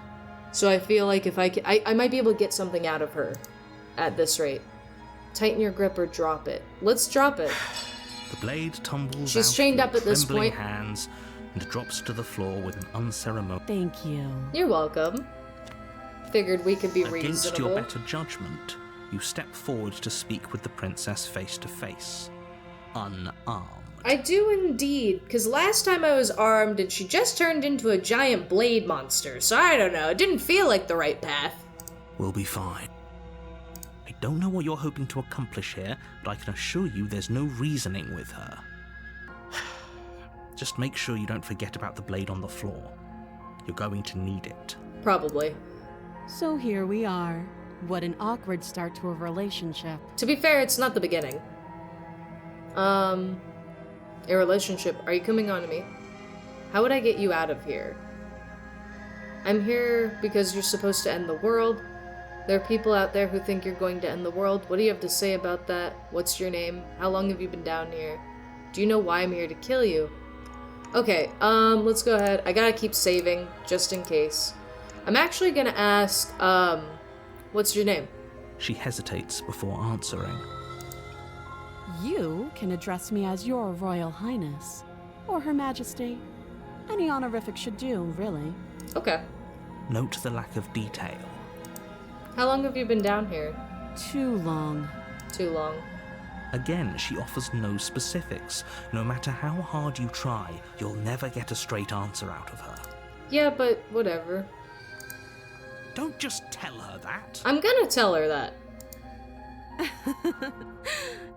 So I feel like if I might be able to get something out of her at this rate. Tighten your grip or drop it. Let's drop it. The blade tumbles She's out chained through up at this trembling point. hands and drops to the floor with an unceremonious. Thank you. You're welcome. Figured we could be Against reasonable. your better judgment, you step forward to speak with the princess face to face, unarmed. I do indeed, because last time I was armed and she just turned into a giant blade monster, so I don't know, it didn't feel like the right path. We'll be fine. I don't know what you're hoping to accomplish here, but I can assure you there's no reasoning with her. Just make sure you don't forget about the blade on the floor. You're going to need it. Probably. So here we are. What an awkward start to a relationship. To be fair, it's not the beginning. A relationship. Are you coming on to me? How would I get you out of here? I'm here because you're supposed to end the world. There are people out there who think you're going to end the world. What do you have to say about that? What's your name? How long have you been down here? Do you know why I'm here to kill you? Okay, let's go ahead. I gotta keep saving, just in case. I'm actually gonna ask, what's your name? She hesitates before answering. You can address me as Your Royal Highness, or Her Majesty. Any honorific should do, really. Okay. Note the lack of detail. How long have you been down here? Too long. Too long. Again, she offers no specifics. No matter how hard you try, you'll never get a straight answer out of her. Yeah, but whatever. Don't just tell her that. I'm gonna tell her that.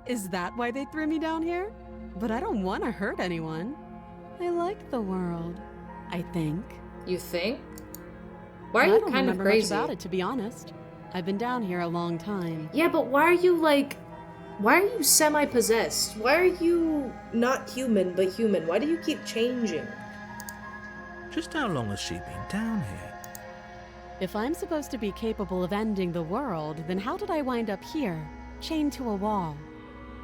Is that why they threw me down here? But I don't want to hurt anyone. I like the world, I think. You think? Why are I you don't kind of remember crazy? much about it, to be honest. I've been down here a long time. Yeah, but why are you semi-possessed? Why are you not human, but human? Why do you keep changing? Just how long has she been down here? If I'm supposed to be capable of ending the world, then how did I wind up here, chained to a wall?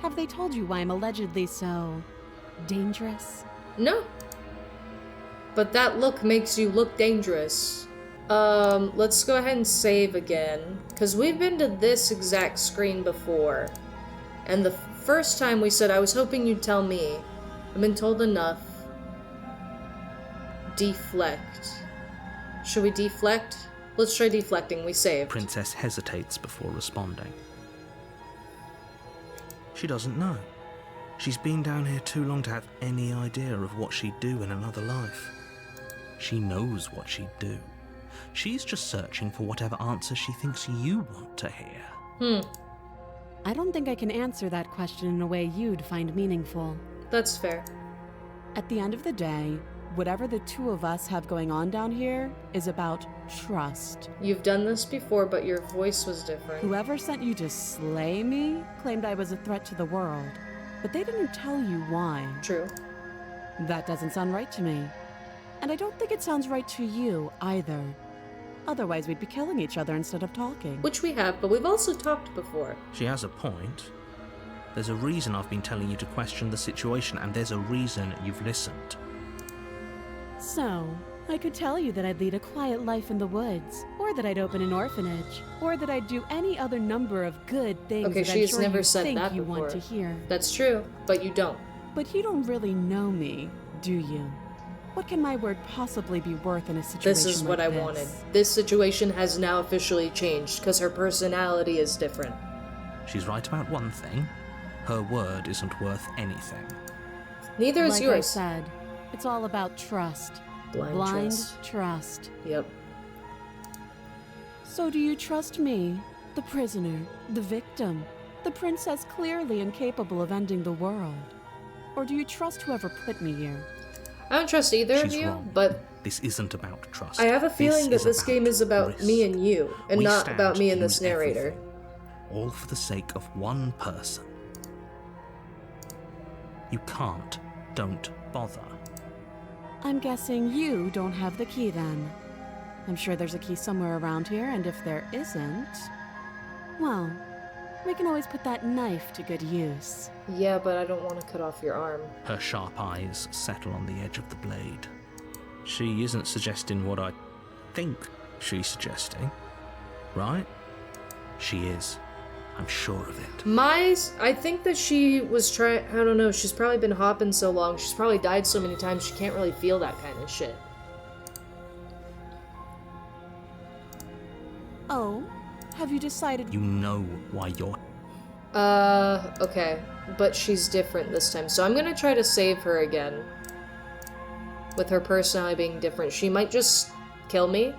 Have they told you why I'm allegedly so dangerous? No. But that look makes you look dangerous. Let's go ahead and save again. Because we've been to this exact screen before. And the first time we said, I was hoping you'd tell me. I've been told enough. Deflect. Should we deflect? Let's try deflecting. We saved. Princess hesitates before responding. She doesn't know. She's been down here too long to have any idea of what she'd do in another life. She knows what she'd do. She's just searching for whatever answer she thinks you want to hear. I don't think I can answer that question in a way you'd find meaningful. That's fair. At the end of the day, whatever the two of us have going on down here is about trust. You've done this before, but your voice was different. Whoever sent you to slay me claimed I was a threat to the world, but they didn't tell you why. True. That doesn't sound right to me. And I don't think it sounds right to you either. Otherwise, we'd be killing each other instead of talking. Which we have, but we've also talked before. She has a point. There's a reason I've been telling you to question the situation, and there's a reason you've listened. So, I could tell you that I'd lead a quiet life in the woods, or that I'd open an orphanage, or that I'd do any other number of good things Okay, that I'm she's sure never you said think that you before. want to hear. That's true, but you don't. But you don't really know me, do you? What can my word possibly be worth in a situation This is what like I this? wanted. This situation has now officially changed, because her personality is different. She's right about one thing. Her word isn't worth anything. Neither is Like yours. I said, it's all about trust. Blind trust. Yep. So do you trust me, the prisoner, the victim, the princess clearly incapable of ending the world? Or do you trust whoever put me here? I don't trust either of She's you, wrong. but This isn't about trust. I have a feeling that this game is about risk. me and you, and We not stand about me to and this lose narrator. everything, all for the sake of one person. You can't. Don't bother. I'm guessing you don't have the key then. I'm sure there's a key somewhere around here, and if there isn't, well, we can always put that knife to good use. Yeah, but I don't want to cut off your arm. Her sharp eyes settle on the edge of the blade. She isn't suggesting what I think she's suggesting, right? She is. I'm sure of it. I think that she was trying, I don't know, she's probably been hopping so long, she's probably died so many times, she can't really feel that kind of shit. Oh, have you decided? You know why you're... Okay. But she's different this time, so I'm gonna try to save her again. With her personality being different. She might just kill me.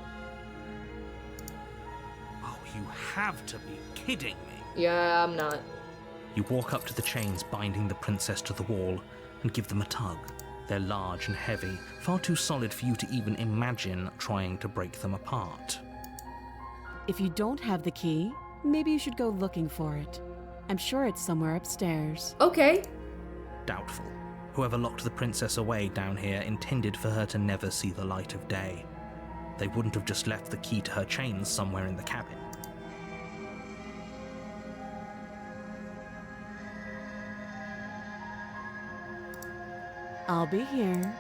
Oh, you have to be kidding me. Yeah, I'm not. You walk up to the chains binding the princess to the wall and give them a tug. They're large and heavy, far too solid for you to even imagine trying to break them apart. If you don't have the key, maybe you should go looking for it. I'm sure it's somewhere upstairs. Okay. Doubtful. Whoever locked the princess away down here intended for her to never see the light of day. They wouldn't have just left the key to her chains somewhere in the cabin. I'll be here.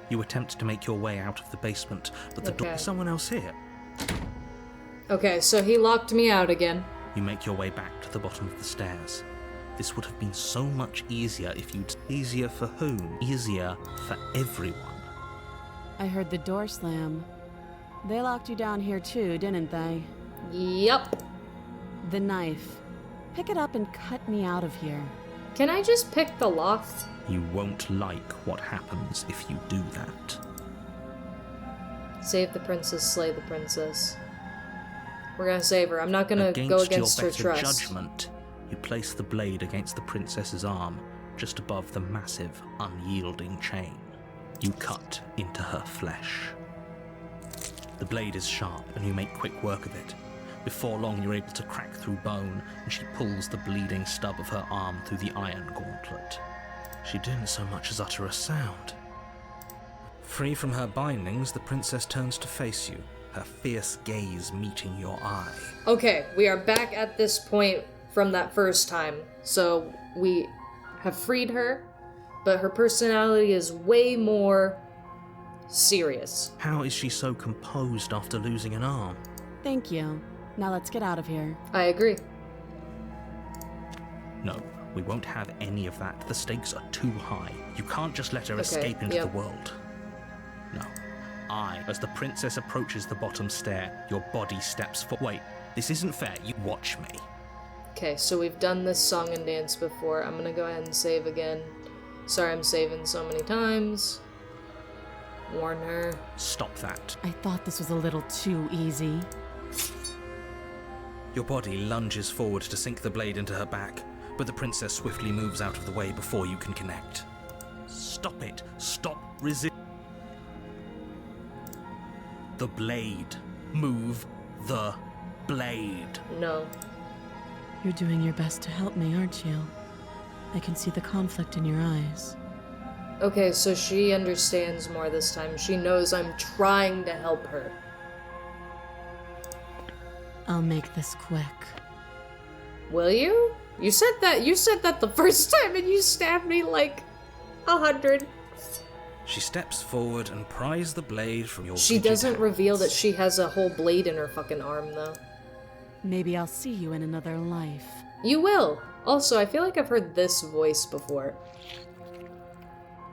You attempt to make your way out of the basement, but the door... Okay. Is someone else here? Okay, so he locked me out again. You make your way back to the bottom of the stairs. This would have been so much easier if you'd... Easier for whom? Easier for everyone. I heard the door slam. They locked you down here too, didn't they? Yup. The knife. Pick it up and cut me out of here. Can I just pick the lock? You won't like what happens if you do that. Save the princess, slay the princess. We're gonna save her. I'm not gonna go against your her better trust. judgment, you place the blade against the princess's arm, just above the massive, unyielding chain. You cut into her flesh. The blade is sharp, and you make quick work of it. Before long, you're able to crack through bone, and she pulls the bleeding stub of her arm through the iron gauntlet. She didn't so much as utter a sound. Free from her bindings, the princess turns to face you, her fierce gaze meeting your eye. Okay, we are back at this point from that first time. So we have freed her, but her personality is way more serious. How is she so composed after losing an arm? Thank you. Now let's get out of here. I agree. No, we won't have any of that. The stakes are too high. You can't just let her Okay, escape into yep. the world. No. As the princess approaches the bottom stair, your body steps forward. Wait, this isn't fair. You watch me. Okay, so we've done this song and dance before. I'm gonna go ahead and save again. Sorry I'm saving so many times. Warn her. Stop that. I thought this was a little too easy. Your body lunges forward to sink the blade into her back, but the princess swiftly moves out of the way before you can connect. Stop it. Stop resisting. The blade. Move the blade. No. You're doing your best to help me, aren't you? I can see the conflict in your eyes. Okay, so she understands more this time. She knows I'm trying to help her. I'll make this quick. Will you? You said that the first time and you stabbed me like 100. She steps forward and pries the blade from your She rigid doesn't reveal that hands. she has a whole blade in her fucking arm, though. Maybe I'll see you in another life. You will! Also, I feel like I've heard this voice before.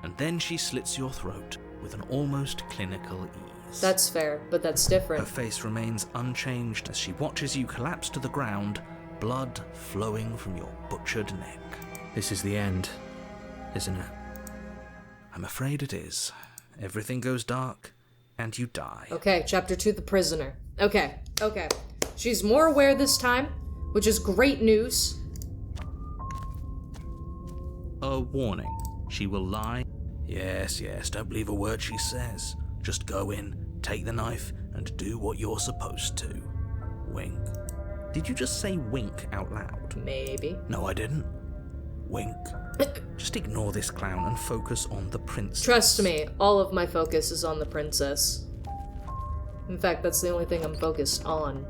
And then she slits your throat with an almost clinical ease. That's fair, but that's Her different. face remains unchanged as she watches you collapse to the ground, blood flowing from your butchered neck. This is the end, isn't it? I'm afraid it is. Everything goes dark, and you die. Okay, chapter 2, The Prisoner. Okay. She's more aware this time, which is great news. A warning. She will lie. Yes, don't believe a word she says. Just go in, take the knife, and do what you're supposed to. Wink. Did you just say wink out loud? Maybe. No, I didn't. Wink. Just ignore this clown and focus on the princess. Trust me, all of my focus is on the princess. In fact, that's the only thing I'm focused on.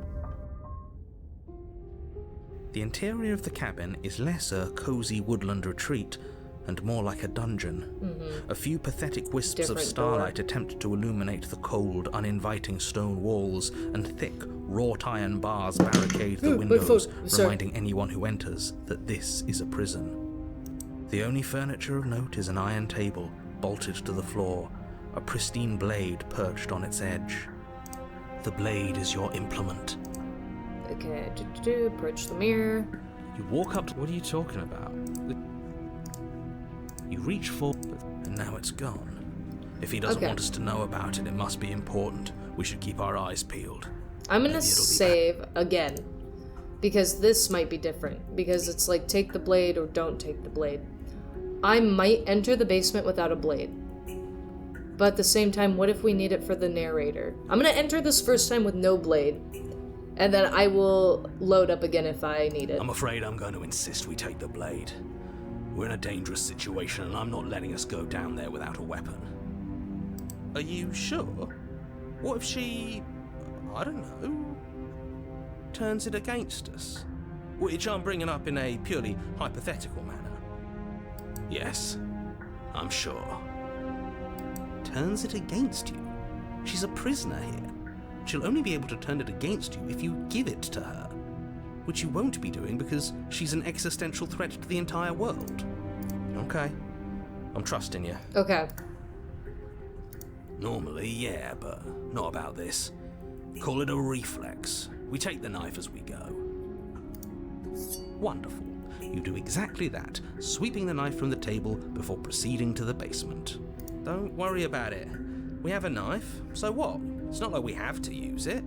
The interior of the cabin is less a cozy woodland retreat and more like a dungeon. A few pathetic wisps Different of starlight attempt to illuminate the cold, uninviting stone walls, and thick, wrought iron bars barricade the windows, reminding anyone who enters that this is a prison. The only furniture of note is an iron table, bolted to the floor, a pristine blade perched on its edge. The blade is your implement. Okay, approach the mirror. You walk up to... What are you talking about? You reach for... and now it's gone. If he doesn't want us to know about it, it must be important. We should keep our eyes peeled. I'm gonna save again. Because this might be different. Because it's like, take the blade or don't take the blade. I might enter the basement without a blade. But at the same time, what if we need it for the narrator? I'm gonna enter this first time with no blade. And then I will load up again if I need it. I'm afraid I'm going to insist we take the blade. We're in a dangerous situation and I'm not letting us go down there without a weapon. Are you sure? What if she... I don't know... turns it against us? Which I'm bringing up in a purely hypothetical manner. Yes, I'm sure. Turns it against you? She's a prisoner here. She'll only be able to turn it against you if you give it to her. Which you won't be doing because she's an existential threat to the entire world. Okay. I'm trusting you. Okay. Normally, yeah, but not about this. Call it a reflex. We take the knife as we go. Wonderful. You do exactly that, sweeping the knife from the table before proceeding to the basement. Don't worry about it. We have a knife, so what? It's not like we have to use it.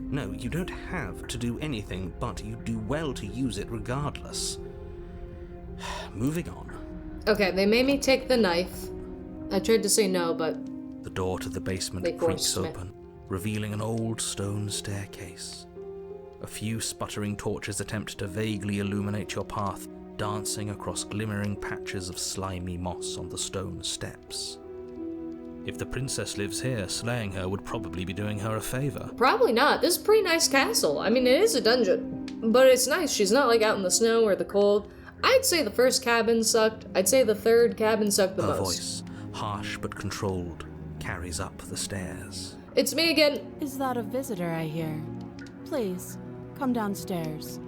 No, you don't have to do anything, but you do well to use it regardless. Moving on. Okay, they made me take the knife. I tried to say no, but... The door to the basement creaks open, revealing an old stone staircase. A few sputtering torches attempt to vaguely illuminate your path, dancing across glimmering patches of slimy moss on the stone steps. If the princess lives here, slaying her would probably be doing her a favor. Probably not. This is a pretty nice castle. I mean, it is a dungeon, but it's nice. She's not like out in the snow or the cold. I'd say the first cabin sucked. I'd say the third cabin sucked the most. Her voice, harsh but controlled, carries up the stairs. It's me again. Is that a visitor I hear? Please, come downstairs.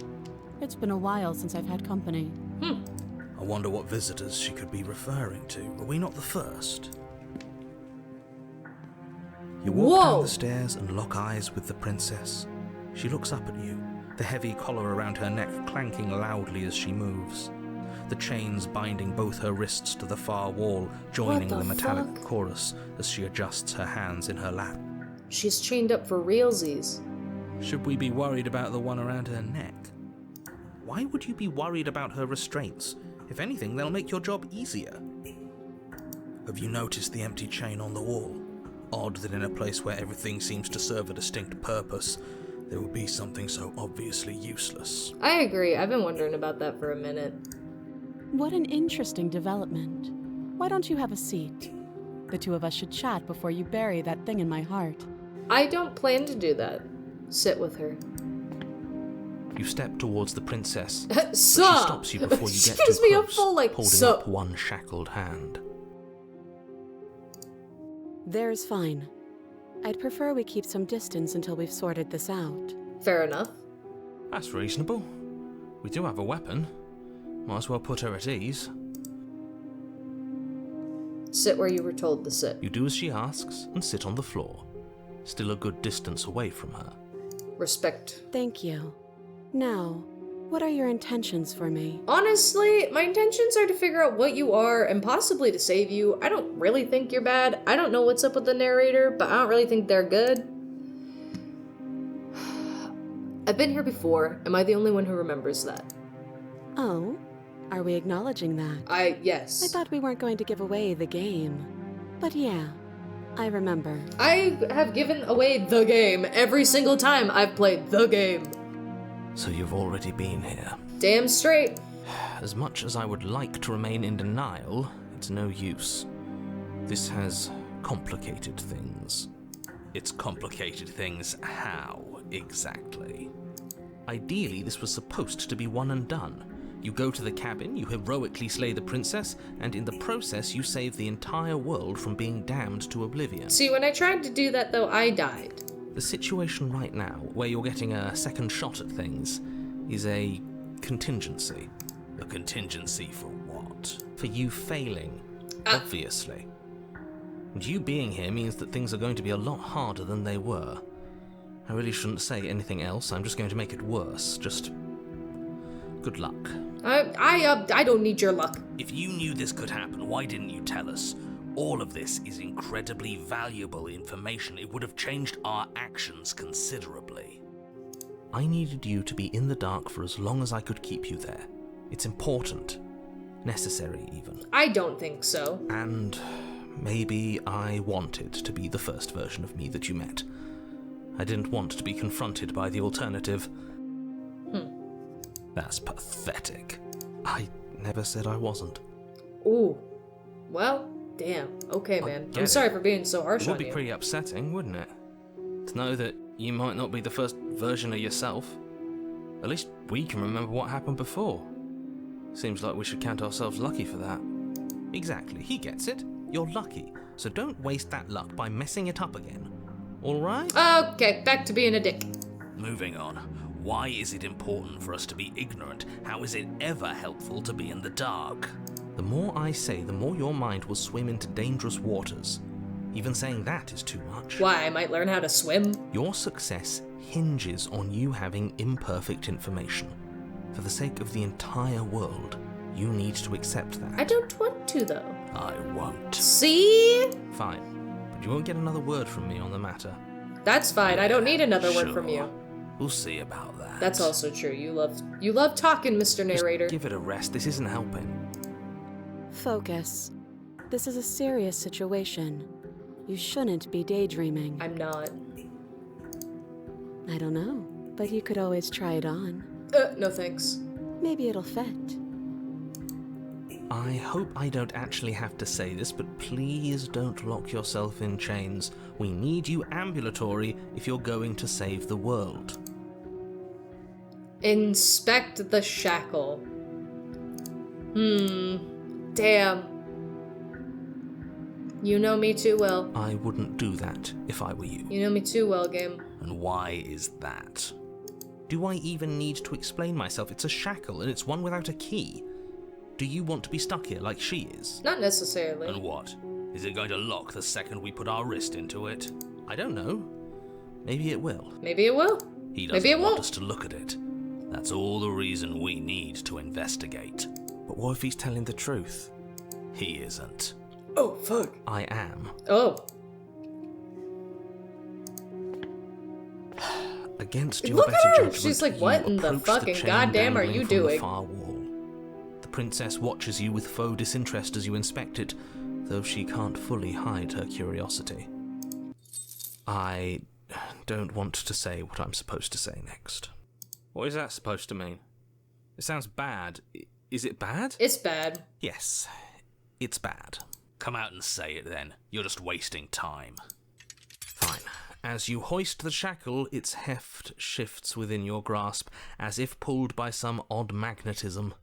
It's been a while since I've had company. I wonder what visitors she could be referring to. Are we not the first? You walk down the stairs and lock eyes with the princess. She looks up at you, the heavy collar around her neck clanking loudly as she moves. The chains binding both her wrists to the far wall, joining the metallic chorus as she adjusts her hands in her lap. She's chained up for realsies. Should we be worried about the one around her neck? Why would you be worried about her restraints? If anything, they'll make your job easier. Have you noticed the empty chain on the wall? Odd that in a place where everything seems to serve a distinct purpose, there would be something so obviously useless. I agree. I've been wondering about that for a minute. What an interesting development. Why don't you have a seat? The two of us should chat before you bury that thing in my heart. I don't plan to do that. Sit with her. You step towards the princess, Sup? but she stops you before you get too gives me close, a full, holding up one shackled hand. There's fine. I'd prefer we keep some distance until we've sorted this out. Fair enough. That's reasonable. We do have a weapon. Might as well put her at ease. Sit where you were told to sit. You do as she asks and sit on the floor, still a good distance away from her. Respect. Thank you. Now, what are your intentions for me? Honestly, my intentions are to figure out what you are and possibly to save you. I don't really think you're bad. I don't know what's up with the narrator, but I don't really think they're good. I've been here before. Am I the only one who remembers that? Oh? Are we acknowledging that? Yes. I thought we weren't going to give away the game. But yeah, I remember. I have given away the game every single time I've played the game. So you've already been here. Damn straight. As much as I would like to remain in denial, it's no use. This has complicated things. It's complicated things how, exactly? Ideally, this was supposed to be one and done. You go to the cabin, you heroically slay the princess, and in the process you save the entire world from being damned to oblivion. See, when I tried to do that, though, I died. The situation right now, where you're getting a second shot at things, is a contingency. A contingency for what? For you failing, obviously. And you being here means that things are going to be a lot harder than they were. I really shouldn't say anything else, I'm just going to make it worse. Just good luck. I don't need your luck. If you knew this could happen, why didn't you tell us? All of this is incredibly valuable information. It would have changed our actions considerably. I needed you to be in the dark for as long as I could keep you there. It's important. Necessary, even. I don't think so. And maybe I wanted to be the first version of me that you met. I didn't want to be confronted by the alternative. That's pathetic. I never said I wasn't. Ooh. Well, damn. Okay, man. I'm sorry for being so harsh on you. It would be pretty upsetting, wouldn't it? To know that you might not be the first version of yourself. At least we can remember what happened before. Seems like we should count ourselves lucky for that. Exactly, he gets it. You're lucky, so don't waste that luck by messing it up again. Alright? Okay, back to being a dick. Moving on. Why is it important for us to be ignorant? How is it ever helpful to be in the dark? The more I say, the more your mind will swim into dangerous waters. Even saying that is too much. Why, I might learn how to swim? Your success hinges on you having imperfect information. For the sake of the entire world, you need to accept that. I don't want to, though. I won't. See? Fine, but you won't get another word from me on the matter. That's fine. I don't need another word from Sure. you. We'll see about that. That's also true. You love talking, Mr. Narrator. Give it a rest. This isn't helping. Focus. This is a serious situation. You shouldn't be daydreaming. I'm not. I don't know, but you could always try it on. No thanks. Maybe it'll fit. I hope I don't actually have to say this, but please don't lock yourself in chains. We need you ambulatory if you're going to save the world. Inspect the shackle. Damn. You know me too well. I wouldn't do that if I were you. You know me too well, game. And why is that? Do I even need to explain myself? It's a shackle, and it's one without a key. Do you want to be stuck here like she is? Not necessarily. And what? Is it going to lock the second we put our wrist into it? I don't know. Maybe it will. Maybe it will. He Maybe it doesn't want won't. us to look at it. That's all the reason we need to investigate. But what if he's telling the truth? He isn't. Oh, fuck. I am. Oh. Against your Look better at her! judgment, She's like, you what in the approach fucking chain goddamn are dangling you from the doing? far wall. The princess watches you with faux disinterest as you inspect it, though she can't fully hide her curiosity. I don't want to say what I'm supposed to say next. What is that supposed to mean? It sounds bad. Is it bad? It's bad. Yes, it's bad. Come out and say it then. You're just wasting time. Fine. As you hoist the shackle, its heft shifts within your grasp, as if pulled by some odd magnetism.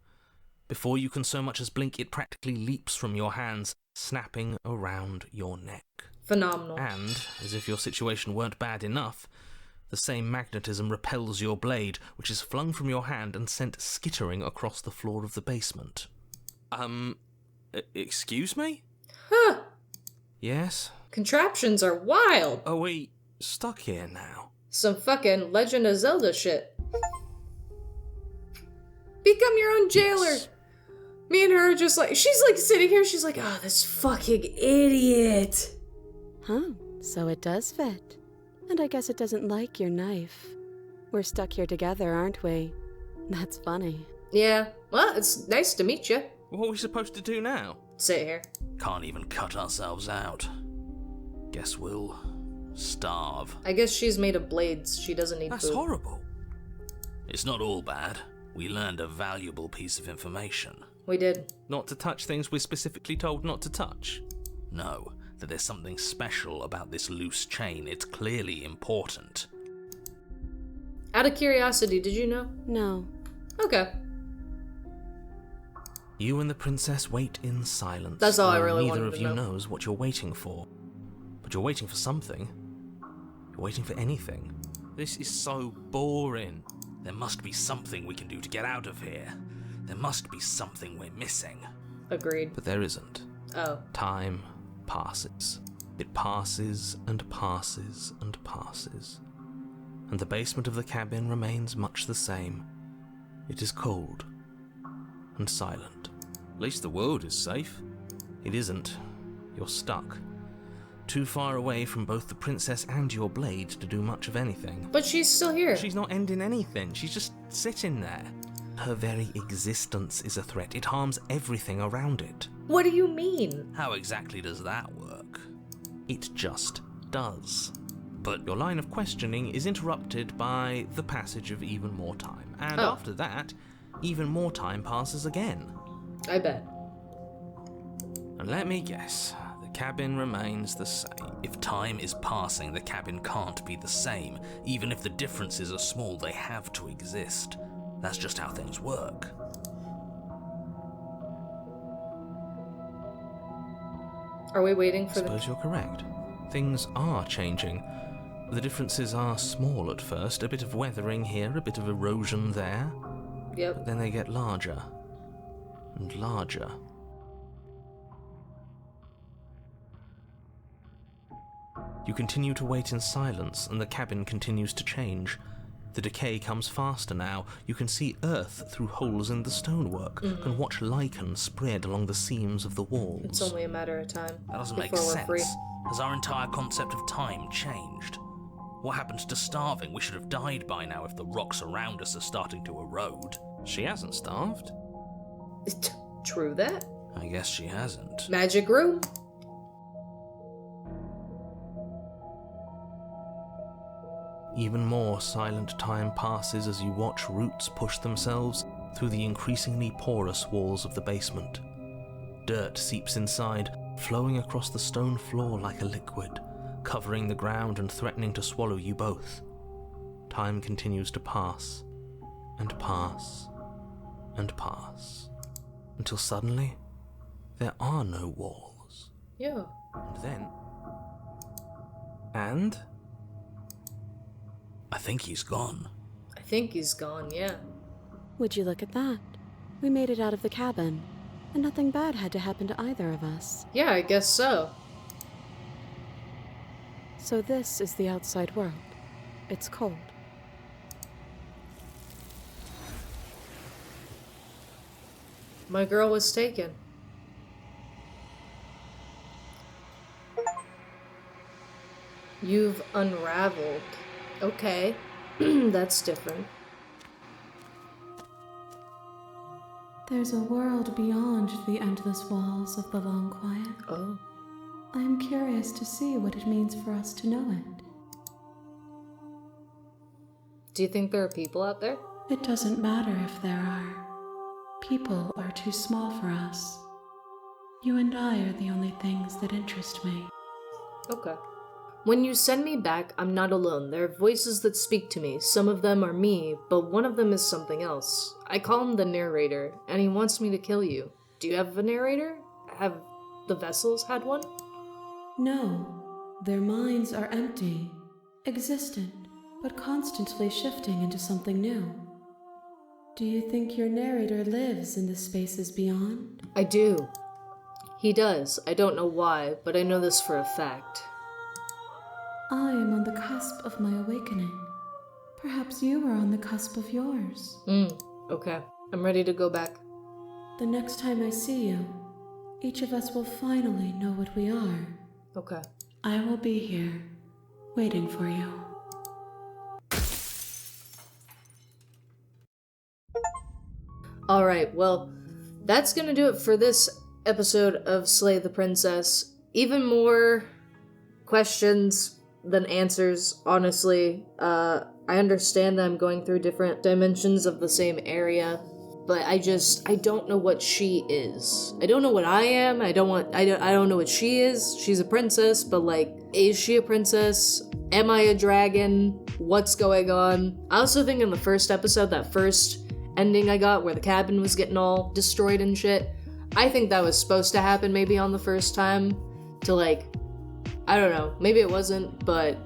Before you can so much as blink, it practically leaps from your hands, snapping around your neck. Phenomenal. And, as if your situation weren't bad enough, the same magnetism repels your blade, which is flung from your hand and sent skittering across the floor of the basement. Excuse me? Huh. Yes? Contraptions are wild. Are we stuck here now? Some fucking Legend of Zelda shit. Become your own jailer. Yes. Me and her are just like, she's like sitting here, she's like, oh, this fucking idiot. Huh, so it does fit. And I guess it doesn't like your knife. We're stuck here together, aren't we? That's funny. Yeah, well, it's nice to meet you. What are we supposed to do now? Sit here. Can't even cut ourselves out. Guess we'll starve. I guess she's made of blades. She doesn't need That's food. horrible. It's not all bad. We learned a valuable piece of information. We did. Not to touch things we're specifically told not to touch. No, that there's something special about this loose chain. It's clearly important. Out of curiosity, did you know? No. Okay. You and the princess wait in silence. That's all I though really neither wanted of to you know. knows what you're waiting for. But you're waiting for something. You're waiting for anything. This is so boring. There must be something we can do to get out of here. There must be something we're missing. Agreed. But there isn't. Oh. Time passes. It passes and passes and passes. And the basement of the cabin remains much the same. It is cold and silent. At least the world is safe. It isn't. You're stuck. Too far away from both the princess and your blade to do much of anything. But she's still here. She's not ending anything. She's just sitting there. Her very existence is a threat. It harms everything around it. What do you mean? How exactly does that work? It just does. But your line of questioning is interrupted by the passage of even more time. And after that, even more time passes again. I bet. And let me guess, the cabin remains the same. If time is passing, the cabin can't be the same. Even if the differences are small, they have to exist. That's just how things work. Are we waiting I for suppose you're correct. Things are changing. The differences are small at first, a bit of weathering here, a bit of erosion there. Yep. But then they get larger and larger. You continue to wait in silence, and the cabin continues to change. The decay comes faster now. You can see earth through holes in the stonework, can watch lichen spread along the seams of the walls. It's only a matter of time. That doesn't make before we're sense. free. Has our entire concept of time changed? What happened to starving? We should have died by now if the rocks around us are starting to erode. She hasn't starved. True that. I guess she hasn't. Magic room. Even more silent time passes as you watch roots push themselves through the increasingly porous walls of the basement. Dirt seeps inside, flowing across the stone floor like a liquid, covering the ground and threatening to swallow you both. Time continues to pass, and pass, and pass, until suddenly, there are no walls. Yeah. And then... And... I think he's gone. I think he's gone, yeah. Would you look at that? We made it out of the cabin, and nothing bad had to happen to either of us. Yeah, I guess so. So this is the outside world. It's cold. My girl was taken. You've unraveled. Okay. That's different. There's a world beyond the endless walls of the long quiet. Oh. I am curious to see what it means for us to know it. Do you think there are people out there? It doesn't matter if there are. People are too small for us. You and I are the only things that interest me. Okay. When you send me back, I'm not alone. There are voices that speak to me. Some of them are me, but one of them is something else. I call him the narrator, and he wants me to kill you. Do you have a narrator? Have the vessels had one? No, their minds are empty, existent, but constantly shifting into something new. Do you think your narrator lives in the spaces beyond? I do. He does. I don't know why, but I know this for a fact. I am on the cusp of my awakening. Perhaps you are on the cusp of yours. Okay. I'm ready to go back. The next time I see you, each of us will finally know what we are. Okay. I will be here, waiting for you. Alright, well, that's gonna do it for this episode of Slay the Princess. Even more questions, than answers, honestly. I understand that I'm going through different dimensions of the same area, but I don't know what she is. I don't know what I am. I don't know what she is. She's a princess, but like, is she a princess? Am I a dragon? What's going on? I also think in the first episode, that first ending I got where the cabin was getting all destroyed and shit, I think that was supposed to happen maybe on the first time to like, I don't know, maybe it wasn't, but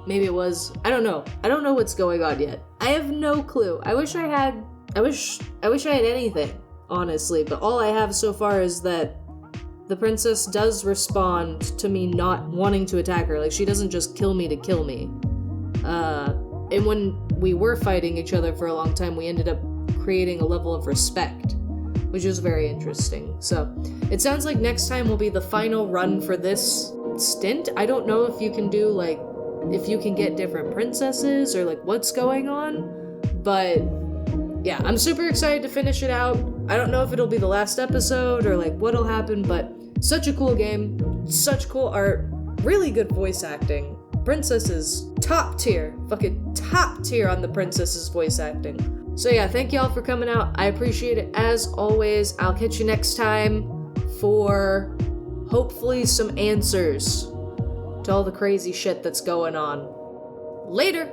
maybe it was. I don't know. I don't know what's going on yet. I have no clue. I wish I had anything, honestly, but all I have so far is that the princess does respond to me not wanting to attack her. Like, she doesn't just kill me to kill me. And when we were fighting each other for a long time, we ended up creating a level of respect, which is very interesting. So, it sounds like next time will be the final run for this stint. I don't know if you can do, like, if you can get different princesses or, like, what's going on, but yeah, I'm super excited to finish it out. I don't know if it'll be the last episode or, like, what'll happen, but such a cool game, such cool art, really good voice acting. Princess is top tier, fucking top tier on the Princess's voice acting. So yeah, thank y'all for coming out. I appreciate it as always. I'll catch you next time for hopefully some answers to all the crazy shit that's going on. Later!